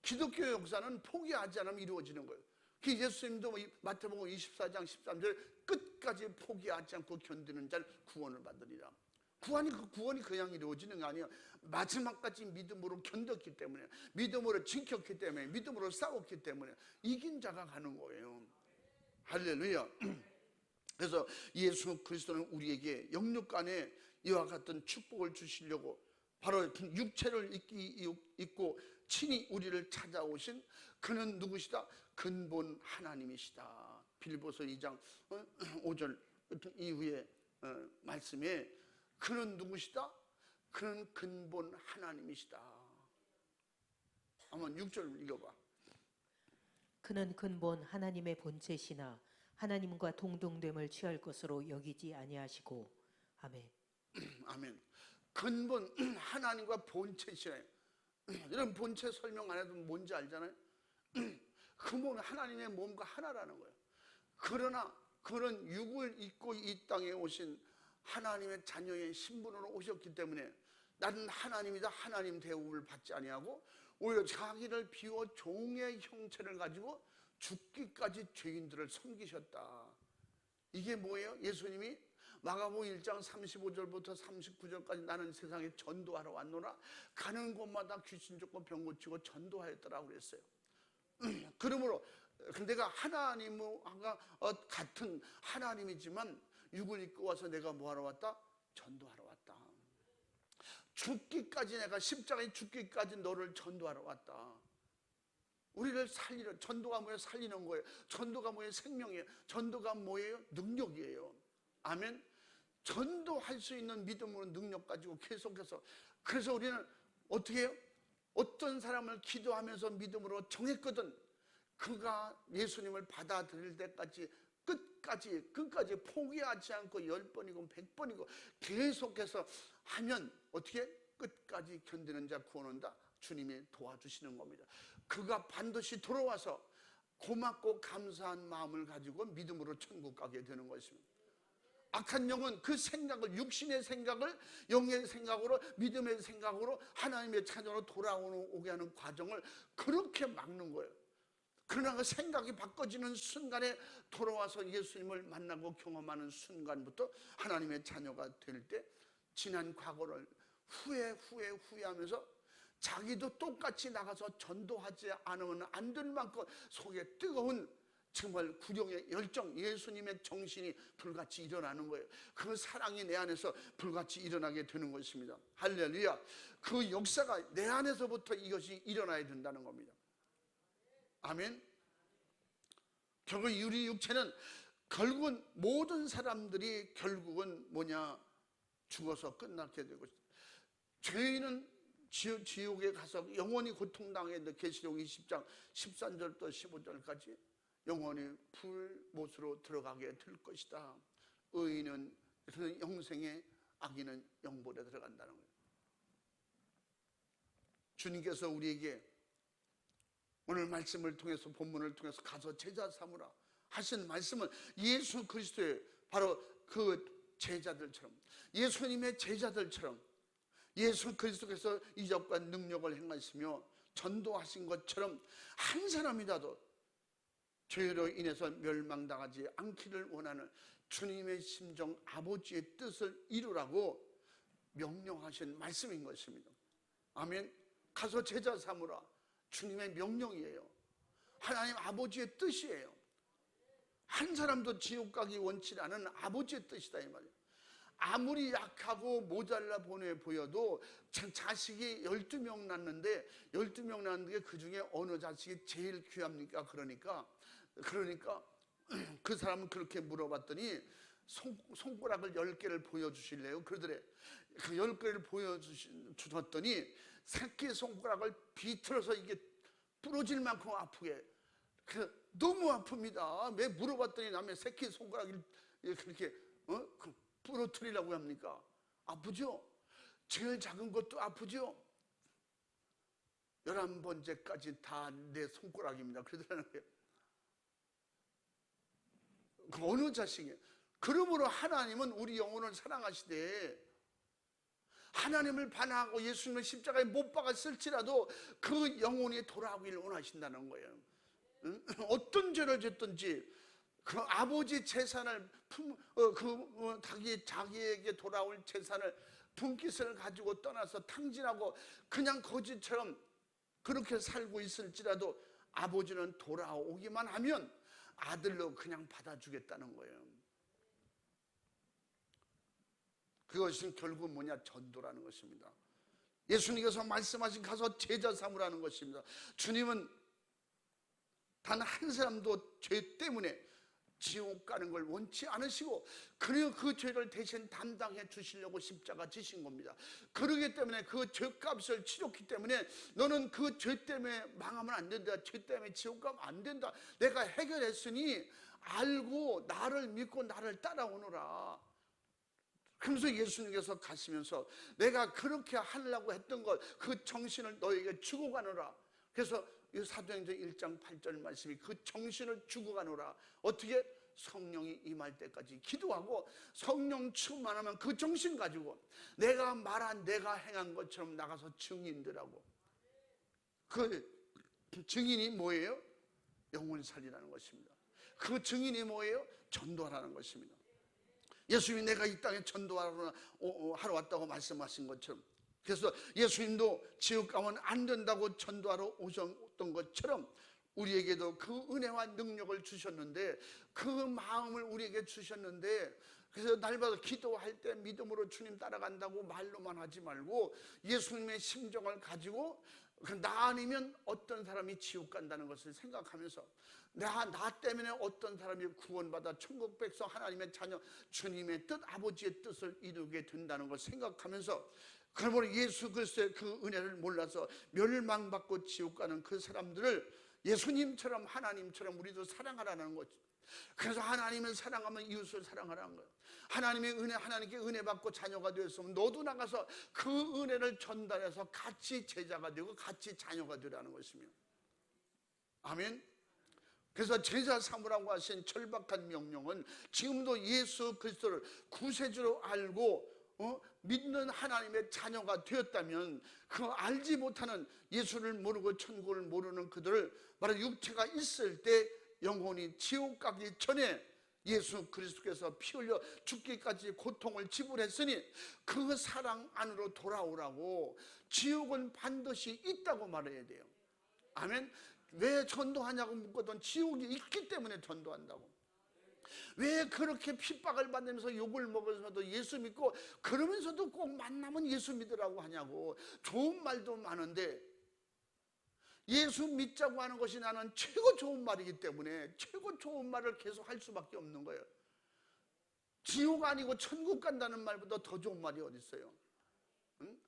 기독교 역사는 포기하지 않으면 이루어지는 거예요. 예수님도 마태복음 24장 13절 끝까지 포기하지 않고 견디는 자는 구원을 받으리라. 구원이 그냥 이루어지는 게 아니에요. 마지막까지 믿음으로 견뎠기 때문에, 믿음으로 지켰기 때문에, 믿음으로 싸웠기 때문에 이긴 자가 가는 거예요. 할렐루야. 그래서 예수 그리스도는 우리에게 영육간에 이와 같은 축복을 주시려고 바로 육체를 입고 친히 우리를 찾아오신 그는 누구시다? 근본 하나님이시다. 빌립보서 2장 5절 이후에 말씀에 그는 누구시다? 그는 근본 하나님이시다. 한번 6절 읽어봐. 그는 근본 하나님의 본체시나 하나님과 동등됨을 취할 것으로 여기지 아니하시고. 아멘. 아멘. 근본 하나님과 본체시래요. 이런 본체 설명 안 해도 뭔지 알잖아요. 그 몸은 하나님의 몸과 하나라는 거예요. 그러나 그런 육을 입고 이 땅에 오신 하나님의 자녀의 신분으로 오셨기 때문에 나는 하나님이다 하나님 대우를 받지 아니하고 오히려 자기를 비워 종의 형체를 가지고 죽기까지 죄인들을 섬기셨다. 이게 뭐예요? 예수님이 마가복음 1장 35절부터 39절까지 나는 세상에 전도하러 왔노라. 가는 곳마다 귀신 쫓고 병 고치고 전도하였더라고 그랬어요. 그러므로 내가 하나님과 같은 하나님이지만 육을 입고 와서 내가 뭐하러 왔다? 전도하러 왔다. 죽기까지, 내가 십자가에 죽기까지 너를 전도하러 왔다. 우리를 살리는, 전도가 뭐예요? 살리는 거예요. 전도가 뭐예요? 생명이에요. 전도가 뭐예요? 능력이에요. 아멘. 전도할 수 있는 믿음으로 능력 가지고 계속해서, 그래서 우리는 어떻게 해요? 어떤 사람을 기도하면서 믿음으로 정했거든, 그가 예수님을 받아들일 때까지 끝까지 포기하지 않고 10번이고 100번이고 계속해서 하면 어떻게? 끝까지 견디는 자 구원 온다. 주님이 도와주시는 겁니다. 그가 반드시 돌아와서 고맙고 감사한 마음을 가지고 믿음으로 천국 가게 되는 것입니다. 악한 영은 그 생각을, 육신의 생각을 영의 생각으로, 믿음의 생각으로 하나님의 자녀로 돌아오게 하는 과정을 그렇게 막는 거예요. 그러나 그 생각이 바꿔지는 순간에 돌아와서 예수님을 만나고 경험하는 순간부터 하나님의 자녀가 될 때 지난 과거를 후회하면서 자기도 똑같이 나가서 전도하지 않으면 안 될 만큼 속에 뜨거운 정말 구령의 열정, 예수님의 정신이 불같이 일어나는 거예요. 그 사랑이 내 안에서 불같이 일어나게 되는 것입니다. 할렐루야. 그 역사가 내 안에서부터 이것이 일어나야 된다는 겁니다. 아멘. 결국 우리 육체는 결국은 모든 사람들이 결국은 뭐냐? 죽어서 끝나게 되고, 죄인은 지옥에 가서 영원히 고통당했는데 계시록 20장 13절부터 15절까지 영원히 불못으로 들어가게 될 것이다. 의인은 영생에, 악인은 영벌에 들어간다는 거예요. 주님께서 우리에게 오늘 말씀을 통해서, 본문을 통해서 가서 제자 삼으라 하신 말씀은 예수 그리스도의 바로 그 제자들처럼, 예수님의 제자들처럼 예수 그리스도께서 이적과 능력을 행하시며 전도하신 것처럼 한 사람이라도 죄로 인해서 멸망당하지 않기를 원하는 주님의 심정, 아버지의 뜻을 이루라고 명령하신 말씀인 것입니다. 아멘. 가서 제자 삼으라. 주님의 명령이에요. 하나님 아버지의 뜻이에요. 한 사람도 지옥 가기 원치 않은 아버지의 뜻이다 이 말이에요. 아무리 약하고 모자라 보여도 자식이 12명 낳는데 12명 낳는데 그 중에 어느 자식이 제일 귀합니까? 그러니까 그 사람은 그렇게 물어봤더니 손가락을 10개를 보여주실래요? 그러더래. 그 10개를 보여주셨더니 새끼 손가락을 비틀어서 이게 부러질 만큼 아프게, 너무 아픕니다. 왜 물어봤더니 남의 새끼 손가락을 그렇게 부러뜨리라고 합니까? 아프죠? 제일 작은 것도 아프죠? 11번째까지 다 내 손가락입니다. 그러더라는 거예요. 그 어느 자식이에요? 그러므로 하나님은 우리 영혼을 사랑하시되 하나님을 반하고 예수님을 십자가에 못 박았을지라도 그 영혼이 돌아오기를 원하신다는 거예요. 어떤 죄를 졌든지 그 아버지 재산을 자기에게 돌아올 재산을 분깃을 가지고 떠나서 탕진하고 그냥 거지처럼 그렇게 살고 있을지라도 아버지는 돌아오기만 하면 아들로 그냥 받아주겠다는 거예요. 그것은 결국 뭐냐? 전도라는 것입니다. 예수님께서 말씀하신 가서 제자 삼으라는 것입니다. 주님은 단 한 사람도 죄 때문에 지옥 가는 걸 원치 않으시고, 그리고 그 죄를 대신 담당해 주시려고 십자가 지신 겁니다. 그러기 때문에 그 죄값을 치렀기 때문에 너는 그 죄 때문에 망하면 안 된다, 죄 때문에 지옥 가면 안 된다, 내가 해결했으니 알고 나를 믿고 나를 따라오너라. 그러면서 예수님께서 가시면서 내가 그렇게 하려고 했던 것, 그 정신을 너에게 주고 가노라. 그래서 이 사도행전 1장 8절 말씀이 그 정신을 주고 가노라. 어떻게? 성령이 임할 때까지 기도하고 성령 충만하면 그 정신 가지고 내가 말한, 내가 행한 것처럼 나가서 증인들하고, 그 증인이 뭐예요? 영혼 살리라는 것입니다. 그 증인이 뭐예요? 전도하라는 것입니다. 예수님이 내가 이 땅에 전도하러 왔다고 말씀하신 것처럼, 그래서 예수님도 지옥 가면 안 된다고 전도하러 오셨던 것처럼 우리에게도 그 은혜와 능력을 주셨는데, 그 마음을 우리에게 주셨는데, 그래서 날마다 기도할 때 믿음으로 주님 따라간다고 말로만 하지 말고 예수님의 심정을 가지고 나 아니면 어떤 사람이 지옥 간다는 것을 생각하면서 나 때문에 어떤 사람이 구원받아 천국 백성 하나님의 자녀 주님의 뜻 아버지의 뜻을 이루게 된다는 걸 생각하면서 그러므로 예수 그리스도의 그 은혜를 몰라서 멸망받고 지옥 가는 그 사람들을 예수님처럼 하나님처럼 우리도 사랑하라는 거죠. 그래서 하나님을 사랑하면 이웃을 사랑하라는 거예요. 하나님의 은혜, 하나님께 은혜 받고 자녀가 되었으면 너도 나가서 그 은혜를 전달해서 같이 제자가 되고 같이 자녀가 되라는 것이며, 아멘. 그래서 제자 삼으라고 하신 절박한 명령은 지금도 예수 그리스도를 구세주로 알고 믿는 하나님의 자녀가 되었다면 그 알지 못하는 예수를 모르고 천국을 모르는 그들을 바로 육체가 있을 때 영혼이 지옥 가기 전에 예수 그리스도께서 피 흘려 죽기까지 고통을 지불했으니 그 사랑 안으로 돌아오라고, 지옥은 반드시 있다고 말해야 돼요. 아멘. 왜 전도하냐고 묻거든 지옥이 있기 때문에 전도한다고. 왜 그렇게 핍박을 받으면서 욕을 먹으면서도 예수 믿고 그러면서도 꼭 만나면 예수 믿으라고 하냐고. 좋은 말도 많은데 예수 믿자고 하는 것이 나는 최고 좋은 말이기 때문에 최고 좋은 말을 계속 할 수밖에 없는 거예요. 지옥 아니고 천국 간다는 말보다 더 좋은 말이 어디 있어요? 응?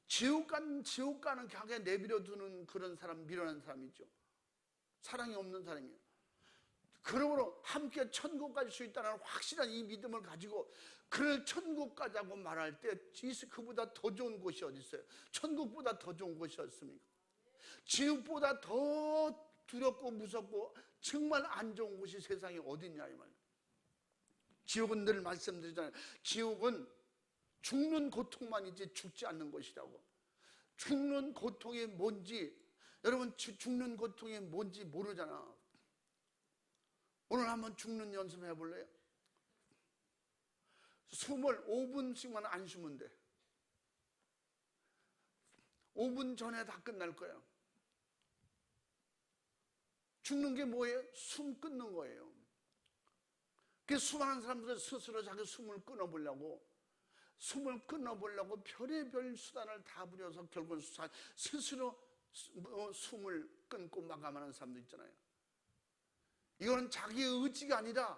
지옥 가는 격에 내버려 두는 그런 사람, 미련한 사람이죠. 사랑이 없는 사람이에요. 그러므로 함께 천국 갈 수 있다는 확실한 이 믿음을 가지고 그를 천국 가자고 말할 때 그보다 더 좋은 곳이 어디 있어요? 천국보다 더 좋은 곳이 없습니까? 지옥보다 더 두렵고 무섭고 정말 안 좋은 곳이 세상에 어디 있냐 이 말이에요. 지옥은 늘 말씀드리잖아요. 지옥은 죽는 고통만이지 죽지 않는 것이라고. 죽는 고통이 뭔지, 여러분 죽는 고통이 뭔지 모르잖아. 오늘 한번 죽는 연습 해볼래요? 숨을 5분씩만 안 쉬면 돼. 5분 전에 다 끝날 거야. 죽는 게 뭐예요? 숨 끊는 거예요. 그래서 수많은 사람들은 스스로 자기 숨을 끊어보려고 별의별 수단을 다 부려서 결국은 스스로 숨을 끊고 마감하는 사람도 있잖아요. 이거는 자기의 의지가 아니라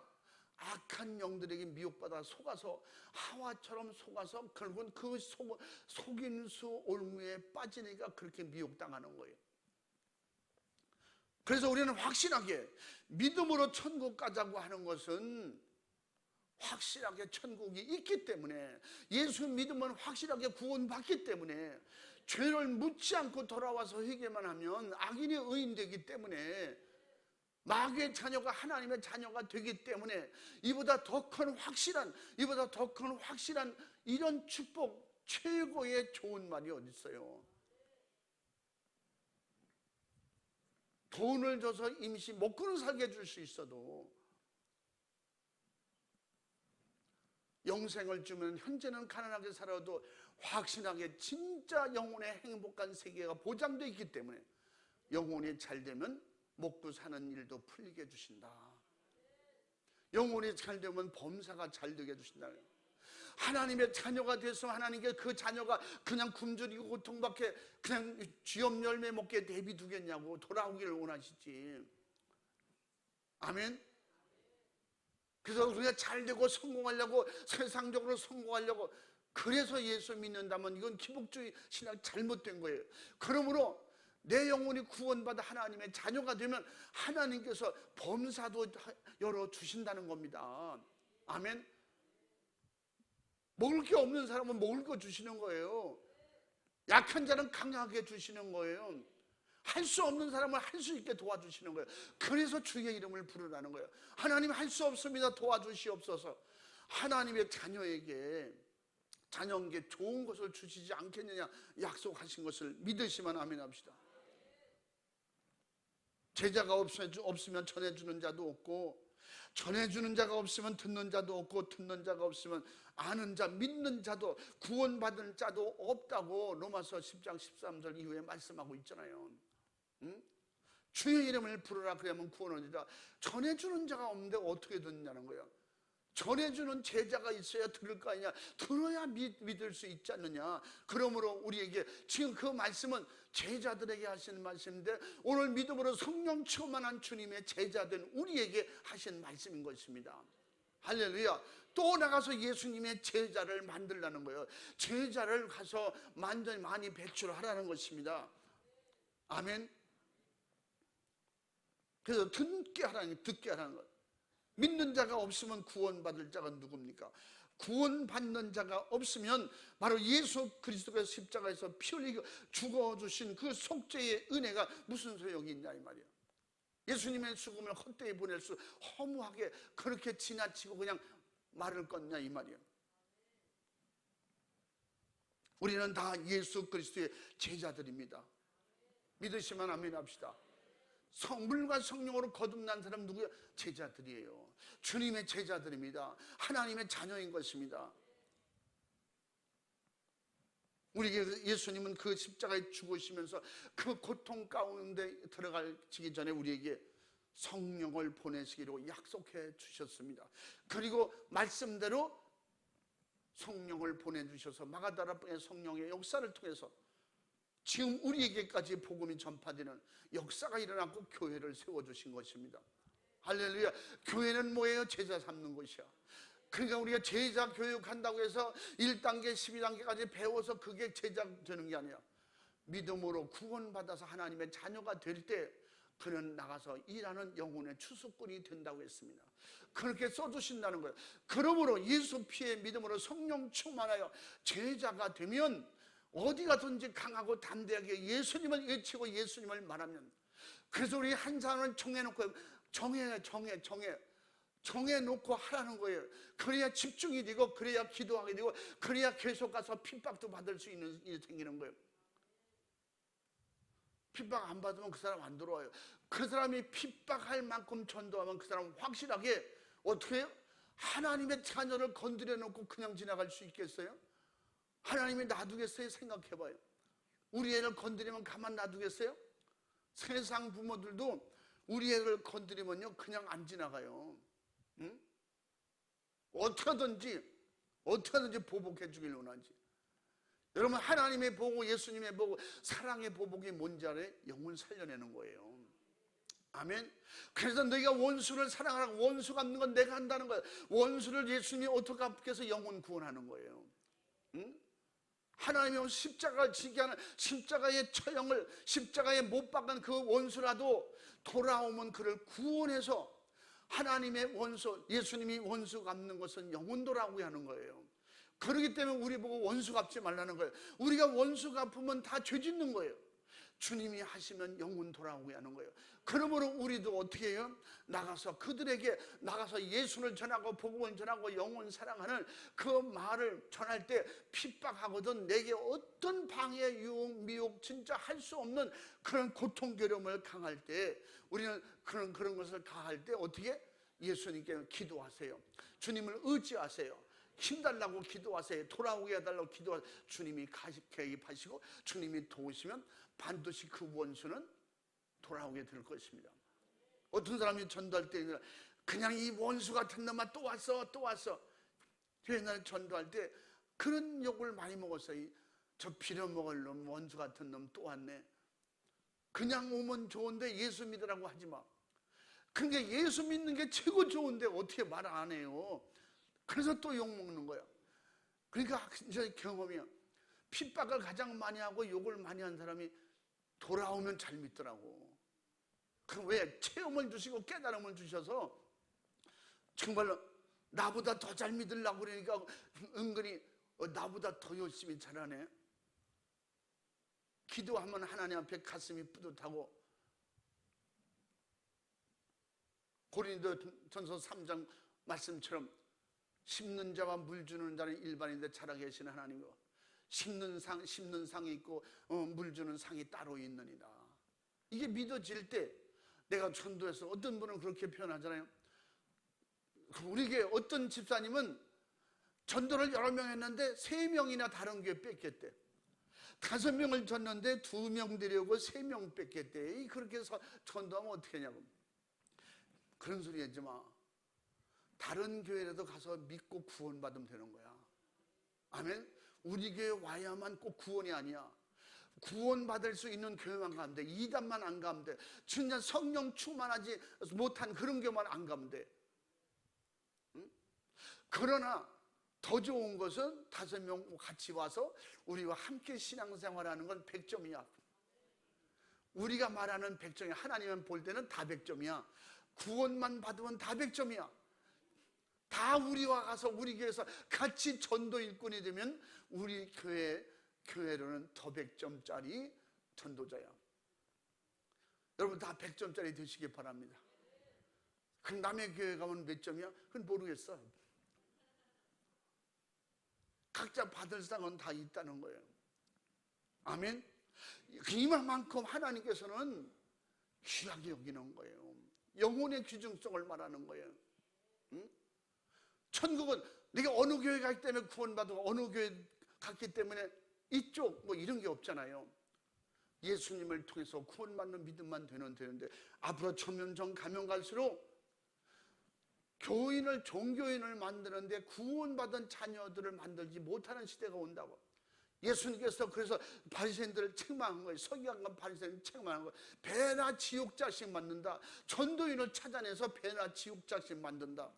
악한 영들에게 미혹받아 속아서 하와처럼 속아서 결국은 그 속임수 올무에 빠지니까 그렇게 미혹당하는 거예요. 그래서 우리는 확실하게 믿음으로 천국 가자고 하는 것은 확실하게 천국이 있기 때문에, 예수 믿으면 확실하게 구원받기 때문에, 죄를 묻지 않고 돌아와서 회개만 하면 악인이 의인 되기 때문에, 마귀의 자녀가 하나님의 자녀가 되기 때문에 이보다 더 큰 확실한 이런 축복, 최고의 좋은 말이 어디 있어요? 돈을 줘서 임시 먹고는 살게 해줄 수 있어도 영생을 주면 현재는 가난하게 살아도 확신하게 진짜 영혼의 행복한 세계가 보장되어 있기 때문에 영혼이 잘 되면 먹고 사는 일도 풀리게 해주신다. 영혼이 잘 되면 범사가 잘 되게 해주신다. 하나님의 자녀가 돼서 하나님께 그 자녀가 그냥 굶주리고 고통받게 그냥 쥐업 열매 먹게 내비두겠냐고. 돌아오기를 원하시지. 아멘. 그래서 우리가 잘 되고 성공하려고, 세상적으로 성공하려고, 그래서 예수 믿는다면 이건 기복주의 신앙 잘못된 거예요. 그러므로 내 영혼이 구원받아 하나님의 자녀가 되면 하나님께서 범사도 열어주신다는 겁니다. 아멘. 먹을 게 없는 사람은 먹을 거 주시는 거예요. 약한 자는 강하게 주시는 거예요. 할 수 없는 사람을 할 수 있게 도와주시는 거예요. 그래서 주의 이름을 부르라는 거예요. 하나님 할 수 없습니다. 도와주시옵소서. 하나님의 자녀에게 좋은 것을 주시지 않겠느냐 약속하신 것을 믿으시면 아멘 합시다. 제자가 없으면 전해주는 자도 없고, 전해주는 자가 없으면 듣는 자도 없고, 듣는 자가 없으면 아는 자, 믿는 자도, 구원받은 자도 없다고 로마서 10장 13절 이후에 말씀하고 있잖아요. 응? 주의 이름을 부르라 그러면 구원을 얻으리라. 전해주는 자가 없는데 어떻게 듣느냐는 거예요. 전해주는 제자가 있어야 들을 거 아니냐. 들어야 믿을 수 있지 않느냐. 그러므로 우리에게 지금 그 말씀은 제자들에게 하신 말씀인데, 오늘 믿음으로 성령 충만한 주님의 제자된 우리에게 하신 말씀인 것입니다. 할렐루야. 또 나가서 예수님의 제자를 만들라는 거예요. 제자를 가서 많이 배출하라는 것입니다. 아멘. 그래서 듣게 하라는 것. 믿는 자가 없으면 구원받을 자가 누굽니까? 구원받는 자가 없으면 바로 예수 그리스도의 십자가에서 피 흘리고 죽어주신 그 속죄의 은혜가 무슨 소용이 있냐 이 말이에요. 예수님의 죽음을 헛되이 보낼 수, 허무하게 그렇게 지나치고 그냥 말을 껐냐 이 말이에요. 우리는 다 예수 그리스도의 제자들입니다. 믿으시면 아멘 합시다. 물과 성령으로 거듭난 사람 누구야? 제자들이에요. 주님의 제자들입니다. 하나님의 자녀인 것입니다. 우리에게 예수님은 그 십자가에 죽으시면서 그 고통 가운데 들어가기 전에 우리에게 성령을 보내시기로 약속해 주셨습니다. 그리고 말씀대로 성령을 보내주셔서 마가다라방의 성령의 역사를 통해서 지금 우리에게까지 복음이 전파되는 역사가 일어나고 교회를 세워주신 것입니다. 할렐루야. 교회는 뭐예요? 제자 삼는 것이야. 그러니까 우리가 제자 교육한다고 해서 1단계, 12단계까지 배워서 그게 제자 되는 게 아니야. 믿음으로 구원받아서 하나님의 자녀가 될 때 그는 나가서 일하는 영혼의 추수꾼이 된다고 했습니다. 그렇게 써주신다는 거예요. 그러므로 예수 피의 믿음으로 성령 충만하여 제자가 되면 어디 가든지 강하고 담대하게 예수님을 외치고 예수님을 말하면, 그래서 우리 한 사람은 정해놓고 정해놓고 하라는 거예요. 그래야 집중이 되고, 그래야 기도하게 되고, 그래야 계속 가서 핍박도 받을 수 있는 일이 생기는 거예요. 핍박 안 받으면 그 사람 안 들어와요. 그 사람이 핍박할 만큼 전도하면 그 사람은 확실하게 어떻게 해요? 하나님의 자녀를 건드려 놓고 그냥 지나갈 수 있겠어요? 하나님이 놔두겠어요? 생각해봐요. 우리 애를 건드리면 가만 놔두겠어요? 세상 부모들도 우리 애를 건드리면요 그냥 안 지나가요. 응? 어떻게든지 보복해 주길 원하지. 여러분, 하나님의 보복, 예수님의 보복, 사랑의 보복이 뭔지 알아요? 영혼 살려내는 거예요. 아멘. 그래서 너희가 원수를 사랑하라고, 원수 갚는 건 내가 한다는 거예요. 원수를 예수님이 어떻게 갚겠어? 영혼 구원하는 거예요. 응? 하나님의 십자가를 지게 하는, 십자가의 처형을, 십자가에 못 박은 그 원수라도 돌아오면 그를 구원해서 하나님의 원수, 예수님이 원수 갚는 것은 영혼 돌아오게 하는 거예요. 그렇기 때문에 우리 보고 원수 갚지 말라는 거예요. 우리가 원수 갚으면 다 죄 짓는 거예요. 주님이 하시면 영혼 돌아오게 하는 거예요. 그러므로 우리도 어떻게 해요? 나가서 그들에게 예수를 전하고 복음을 전하고 영혼 사랑하는 그 말을 전할 때 핍박하거든 내게 어떤 방해, 유혹, 미혹 진짜 할 수 없는 그런 고통, 괴로움을 강할 때, 우리는 그런 것을 강할 때 어떻게? 예수님께 기도하세요. 주님을 의지하세요. 힘달라고 기도하세요. 돌아오게 해달라고 기도하세요. 주님이 개입하시고 주님이 도우시면 반드시 그 원수는 돌아오게 될 것입니다. 어떤 사람이 전도할 때 그냥 이 원수 같은 놈아 또 왔어. 옛날에 전도할 때 그런 욕을 많이 먹었어요. 저 빌어먹을 놈, 원수 같은 놈 또 왔네. 그냥 오면 좋은데 예수 믿으라고 하지 마. 그러니까 예수 믿는 게 최고 좋은데 어떻게 말 안 해요? 그래서 또 욕먹는 거야. 그러니까 이제 경험이야. 핍박을 가장 많이 하고 욕을 많이 한 사람이 돌아오면 잘 믿더라고. 그럼 왜? 체험을 주시고 깨달음을 주셔서 정말로 나보다 더 잘 믿으려고 그러니까 은근히 나보다 더 열심히 잘하네. 기도하면 하나님 앞에 가슴이 뿌듯하고, 고린도전서 3장 말씀처럼 심는 자와 물 주는 자는 일반인데 살아계시는 하나님이고, 심는 상이 있고 물 주는 상이 따로 있느니라. 이게 믿어질 때 내가 전도해서 어떤 분은 그렇게 표현하잖아요. 우리에게 어떤 집사님은 전도를 여러 명 했는데 3명이나 다른 교회 뺏겼대. 5명을 줬는데 2명 드리고 3명 뺏겼대. 그렇게 해서 전도하면 어떻게 하냐고. 그런 소리 하지 마. 다른 교회라도 가서 믿고 구원받으면 되는 거야. 아멘. 우리 교회 와야만 꼭 구원이 아니야. 구원받을 수 있는 교회만 가면 돼. 이단만 안 가면 돼. 진짜 성령 충만하지 못한 그런 교회만 안 가면 돼. 응? 그러나 더 좋은 것은 5명 같이 와서 우리와 함께 신앙생활하는 건 100점이야. 우리가 말하는 100점이 하나님은 볼 때는 다 100점이야. 구원만 받으면 다 100점이야. 다 우리와 가서 우리 교회에서 같이 전도 일꾼이 되면 우리 교회로는 더 100점짜리 전도자야. 여러분 다 100점짜리 되시기 바랍니다. 그럼 남의 교회 가면 몇 점이야? 그건 모르겠어. 각자 받을 상은 다 있다는 거예요. 아멘. 이만큼 하나님께서는 귀하게 여기는 거예요. 영혼의 귀중성을 말하는 거예요. 응? 천국은 네가 어느 교회 가기 때문에 구원받고 어느 교회 갔기 때문에 이쪽 뭐 이런 게 없잖아요. 예수님을 통해서 구원받는 믿음만 되는데 앞으로 점점 가면 갈수록 교인을 종교인을 만드는데 구원받은 자녀들을 만들지 못하는 시대가 온다고. 예수님께서 그래서 바리새인들을 책망한 거예요. 서기관과 바리새인을 책망한 거예요. 배나 지옥자식 만든다. 전도인을 찾아내서 배나 지옥자식 만든다.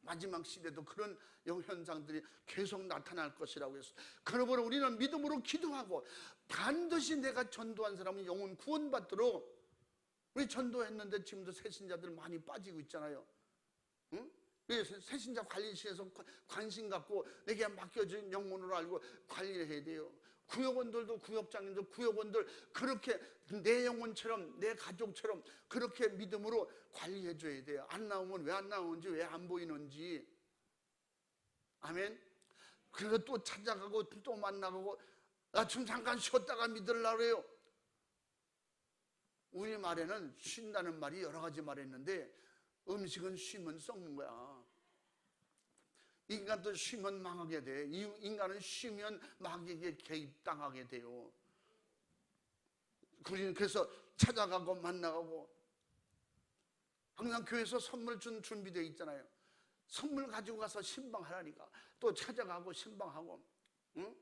마지막 시대도 그런 현상들이 계속 나타날 것이라고 했어요. 그러므로 우리는 믿음으로 기도하고 반드시 내가 전도한 사람은 영혼 구원받도록. 우리 전도했는데 지금도 새신자들 많이 빠지고 있잖아요. 응? 새신자 관리실에서 관심 갖고 내게 맡겨진 영혼으로 알고 관리를 해야 돼요. 구역원들도 구역장님들 구역원들 그렇게 내 영혼처럼 내 가족처럼 그렇게 믿음으로 관리해 줘야 돼요. 안 나오면 왜 안 나오는지 왜 안 보이는지. 아멘. 그래서 또 찾아가고 또 만나고 나 좀 잠깐 쉬었다가 믿으려고 그래요. 우리 말에는 쉰다는 말이 여러 가지 말했는데 음식은 쉬면 썩는 거야. 인간도 쉬면 망하게 돼. 인간은 쉬면 마귀에게 개입당하게 돼요. 우리는 그래서 찾아가고 만나고 항상 교회에서 선물 준 준비되어 있잖아요. 선물 가지고 가서 신방하라니까. 또 찾아가고 신방하고. 응?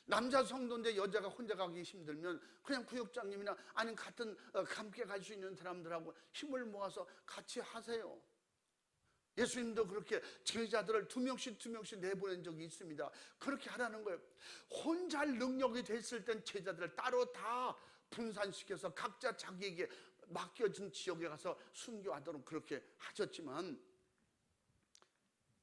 남자 성도인데 여자가 혼자 가기 힘들면 그냥 구역장님이나 아니면 같은 함께 갈 수 있는 사람들하고 힘을 모아서 같이 하세요. 예수님도 그렇게 제자들을 2명씩 내보낸 적이 있습니다. 그렇게 하라는 거예요. 혼자 할 능력이 됐을 땐 제자들을 따로 다 분산시켜서 각자 자기에게 맡겨진 지역에 가서 순교하도록 그렇게 하셨지만,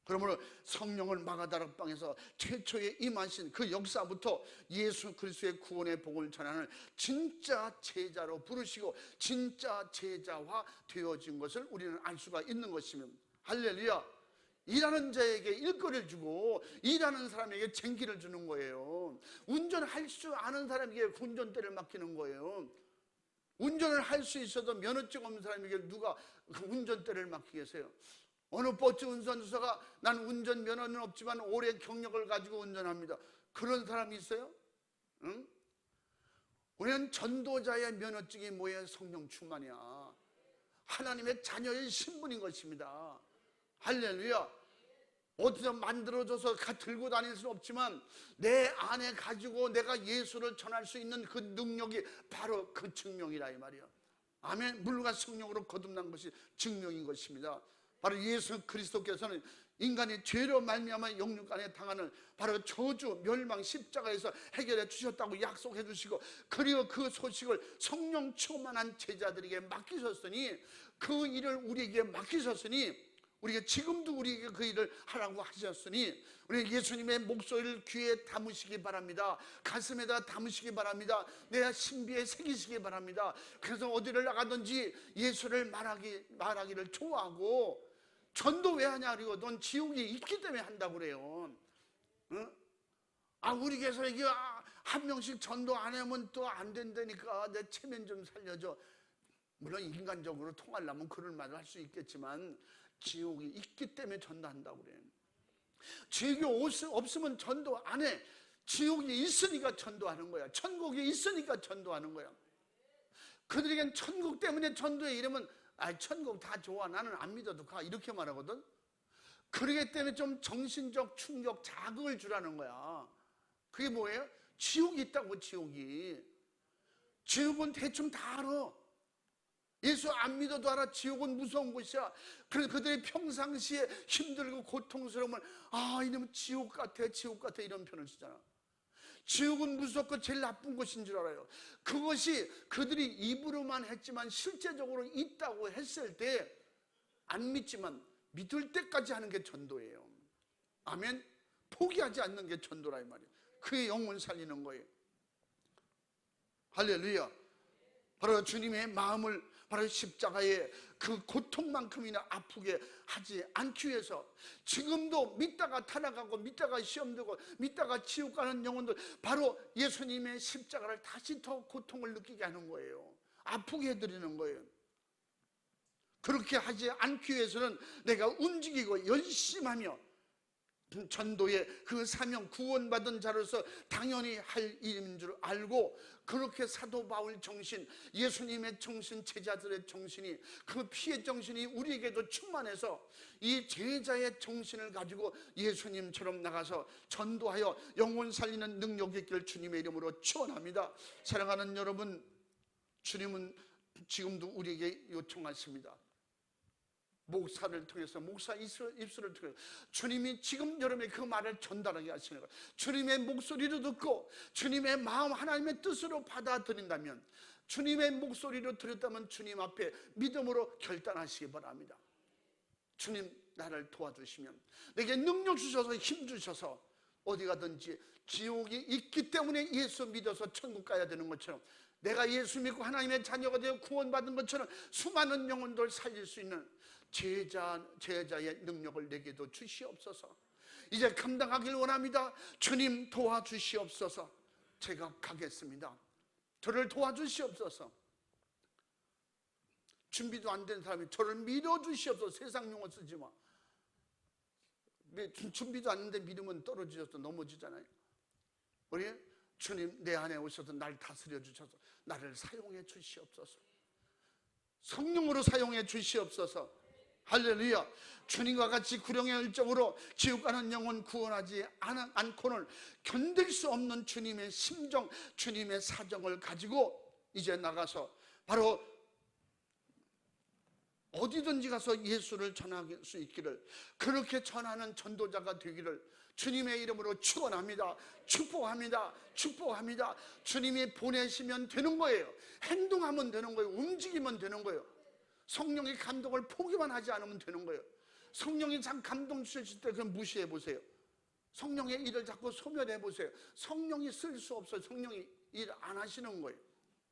그러므로 성령을 마가다락방에서 최초에 임하신 그 역사부터 예수 그리스도의 구원의 복을 전하는 진짜 제자로 부르시고 진짜 제자화 되어진 것을 우리는 알 수가 있는 것이면, 할렐루야. 일하는 자에게 일거리를 주고 일하는 사람에게 쟁기를 주는 거예요. 운전할 수 아는 사람에게 운전대를 맡기는 거예요. 운전을 할 수 있어도 면허증 없는 사람에게 누가 그 운전대를 맡기겠어요? 어느 버스 운전수사가 난 운전 면허는 없지만 오래 경력을 가지고 운전합니다. 그런 사람이 있어요? 응? 우리는 전도자의 면허증이 뭐예요? 성령 충만이야. 하나님의 자녀의 신분인 것입니다. 할렐루야. 어디서 만들어져서 들고 다닐 수는 없지만 내 안에 가지고 내가 예수를 전할 수 있는 그 능력이 바로 그 증명이라 이 말이야. 아멘. 물과 성령으로 거듭난 것이 증명인 것입니다. 바로 예수 그리스도께서는 인간이 죄로 말미암아 영육간에 당하는 바로 저주, 멸망, 십자가에서 해결해 주셨다고 약속해 주시고, 그리고 그 소식을 성령 충만한 제자들에게 맡기셨으니, 그 일을 우리에게 맡기셨으니, 우리가 지금도 우리에게 그 일을 하라고 하셨으니 우리 예수님의 목소리를 귀에 담으시기 바랍니다. 가슴에다 담으시기 바랍니다. 내 신비에 새기시기 바랍니다. 그래서 어디를 나가든지 예수를 말하기를 좋아하고, 전도 왜 하냐 그리고 넌 지옥이 있기 때문에 한다고 그래요. 응? 우리 교회에서 이게 한 명씩 전도 안 하면 또 안 된다니까 내 체면 좀 살려줘. 물론 인간적으로 통하려면 그런 말을 할 수 있겠지만 지옥이 있기 때문에 전도한다고 그래요. 지옥이 없으면 전도 안 해. 지옥이 있으니까 전도하는 거야. 천국이 있으니까 전도하는 거야. 그들에겐 천국 때문에 전도해. 이러면 천국 다 좋아 나는 안 믿어도 가 이렇게 말하거든. 그러기 때문에 좀 정신적 충격, 자극을 주라는 거야. 그게 뭐예요? 지옥이 있다고. 지옥은 대충 다 알아. 예수 안 믿어도 알아. 지옥은 무서운 곳이야. 그래서 그들이 평상시에 힘들고 고통스러우면 이놈은 지옥 같아 이런 표현을 쓰잖아. 지옥은 무섭고 제일 나쁜 곳인 줄 알아요. 그것이 그들이 입으로만 했지만 실제적으로 있다고 했을 때 안 믿지만 믿을 때까지 하는 게 전도예요. 아멘. 포기하지 않는 게 전도라 이 말이에요. 그의 영혼 살리는 거예요. 할렐루야. 바로 주님의 마음을 바로 십자가의 그 고통만큼이나 아프게 하지 않기 위해서 지금도 믿다가 타락하고 믿다가 시험되고 믿다가 지옥 가는 영혼들, 바로 예수님의 십자가를 다시 더 고통을 느끼게 하는 거예요. 아프게 해드리는 거예요. 그렇게 하지 않기 위해서는 내가 움직이고 열심하며 전도의 그 사명, 구원받은 자로서 당연히 할 일인 줄 알고, 그렇게 사도 바울 정신, 예수님의 정신, 제자들의 정신이, 그 피의 정신이 우리에게도 충만해서 이 제자의 정신을 가지고 예수님처럼 나가서 전도하여 영혼 살리는 능력이 있기를 주님의 이름으로 축원합니다. 사랑하는 여러분, 주님은 지금도 우리에게 요청하십니다. 목사를 통해서, 목사 입술을 통해서 주님이 지금 여러분의 그 말을 전달하게 하시는 거예요. 주님의 목소리를 듣고 주님의 마음, 하나님의 뜻으로 받아들인다면, 주님의 목소리로 들었다면 주님 앞에 믿음으로 결단하시기 바랍니다. 주님, 나를 도와주시면, 내게 능력 주셔서 힘 주셔서 어디 가든지, 지옥이 있기 때문에 예수 믿어서 천국 가야 되는 것처럼, 내가 예수 믿고 하나님의 자녀가 되어 구원받은 것처럼 수많은 영혼들 살릴 수 있는 제자의 능력을 내게도 주시옵소서. 이제 감당하길 원합니다. 주님 도와주시옵소서. 제가 가겠습니다. 저를 도와주시옵소서. 준비도 안 된 사람이 저를 밀어주시옵소서. 세상 용어 쓰지 마. 준비도 안 됐는데 믿으면 떨어지셔서 넘어지잖아요. 우리 주님 내 안에 오셔서 날 다스려 주셔서 나를 사용해 주시옵소서. 성령으로 사용해 주시옵소서. 할렐루야. 주님과 같이 구령의 열정으로 지옥 가는 영혼 구원하지 않고는 견딜 수 없는 주님의 심정, 주님의 사정을 가지고 이제 나가서 바로 어디든지 가서 예수를 전할 수 있기를, 그렇게 전하는 전도자가 되기를 주님의 이름으로 축원합니다. 축복합니다. 축복합니다. 주님이 보내시면 되는 거예요. 행동하면 되는 거예요. 움직이면 되는 거예요. 성령의 감동을 포기만 하지 않으면 되는 거예요. 성령이 참 감동 주실 때 그럼 무시해 보세요. 성령의 일을 자꾸 소멸해 보세요. 성령이 쓸 수 없어요. 성령이 일 안 하시는 거예요.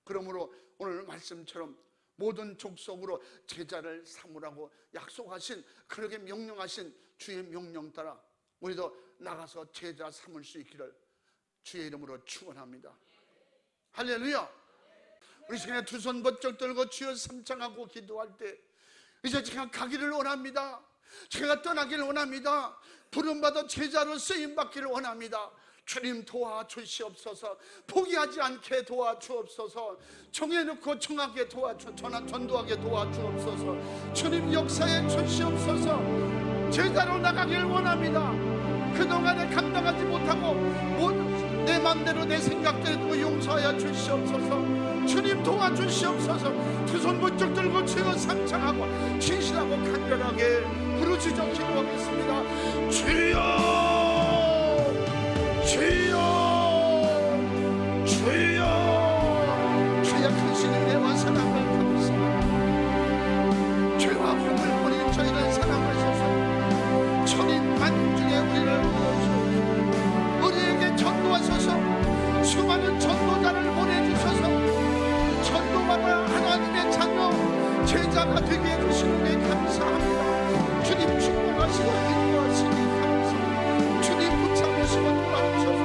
그러므로 오늘 말씀처럼 모든 족속으로 제자를 삼으라고 약속하신, 그렇게 명령하신 주의 명령 따라 우리도 나가서 제자 삼을 수 있기를 주의 이름으로 축원합니다. 할렐루야. 우리 시간에 두 손 번쩍 들고 주여 삼창하고 기도할 때, 이제 제가 가기를 원합니다. 제가 떠나기를 원합니다. 부름받아 제자로 쓰임받기를 원합니다. 주님 도와주시옵소서. 포기하지 않게 도와주옵소서. 정해놓고 정하게 전도하게 도와주옵소서. 주님 역사에 주시옵소서. 제자로 나가길 원합니다. 그동안에 감당하지 못하고 내 맘대로 내 생각대로 용서하여 주시옵소서. 주님 도와주시옵소서. 두 손 번쩍 들고 주여 삼창하고 진실하고 간절하게 부르짖어 기도하겠습니다. 주여 주여 주여. 주여 크신 은혜와 사랑을 감사합니다. 죄와 복을 버린 저희를 사랑하셔서 천인 중에 우리를 불러주시고 우리에게 전도하셔서 수많은 전도자를 보내주셔서 전도받아 하나님의 자녀 제자가 되게 해주시는 데 감사합니다. 주님 축복하시고 인도하시니 감사합니다. 주님 붙잡으시고 도와주셔서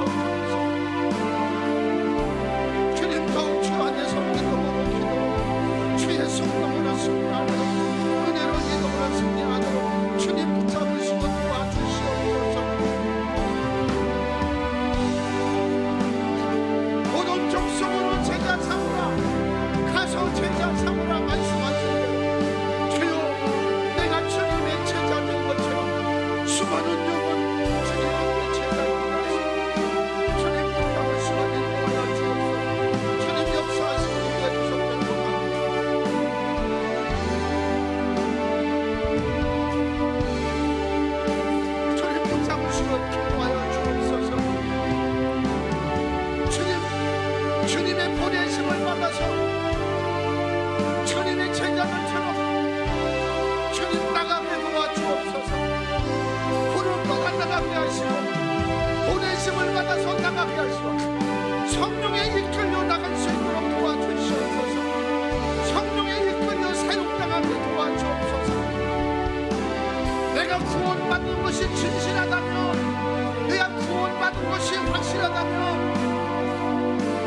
주님의 제자들처럼 주님 나가게 도와주옵소서. 불을 받아 나가게 하시고 보내심을 받아서 나가게 하시고 성령에 이끌려 나갈 수 있도록 도와주시옵소서. 성령에 이끌려 사용당하게 도와주옵소서. 내가 구원받는 것이 진실하다면, 내가 구원받은 것이 확실하다면,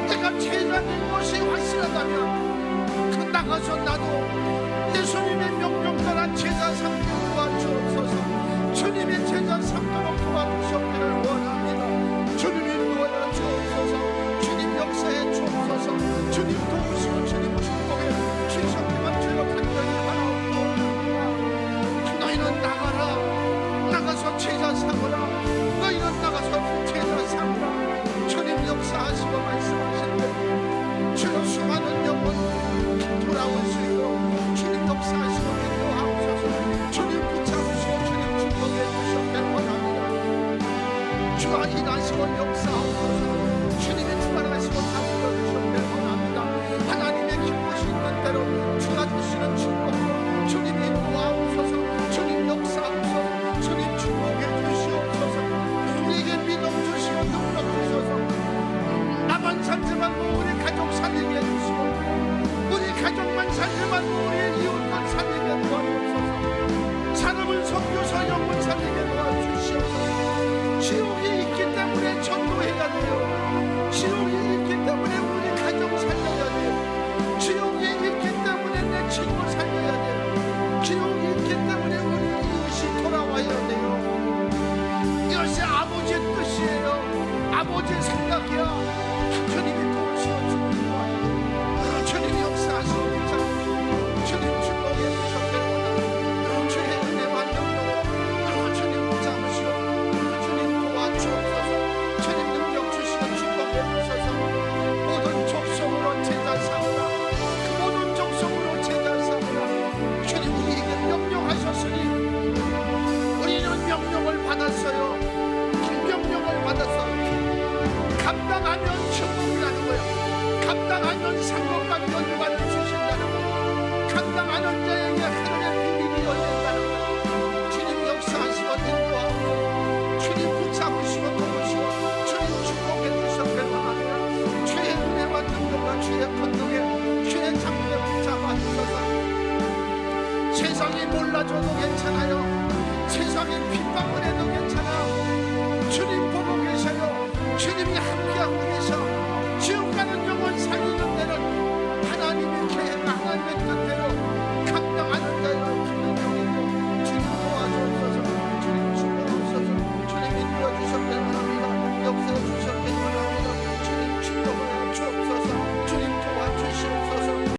내가 제자된 것이 확실하다면 그 나가서 나도 예수님의 명령 따라 제자 삼게 도와주옵소서. 주님의 제자 삼도록 도와주시옵기를 원합니다. 주님 인도하여 주옵소서. 주님 역사에 주옵소서. 주님 도우시고 주님 축복해 주시옵기만 주여 간절히 바라옵나이다. 너희는 나가라. 나가서 제자 삼으라. 너희는 나가서 제자 삼으라. 주님 역사하시고 말씀하실 때 주여 수많은 영혼 돌아올 수 있도록 주님 역사하시고 인도하옵소서. 주님 붙잡으시고 주님 축복해 주시옵길 원합니다. 주가 일하시고 역사하옵소서. 주님이 주관하시고 다스려 주시옵길 원합니다. 하나님의 기쁘시 있는 대로 주가 주시는 축복으로 주님 인도하옵소서. 주님 역사하옵소서. 주님 축복해 주시옵소서. 우리에게 믿음 주시고 능력 주셔서 나만 살지 말고 우리 가족 살리게 해주시고 우리 가족만 살지 말고 우리의 이웃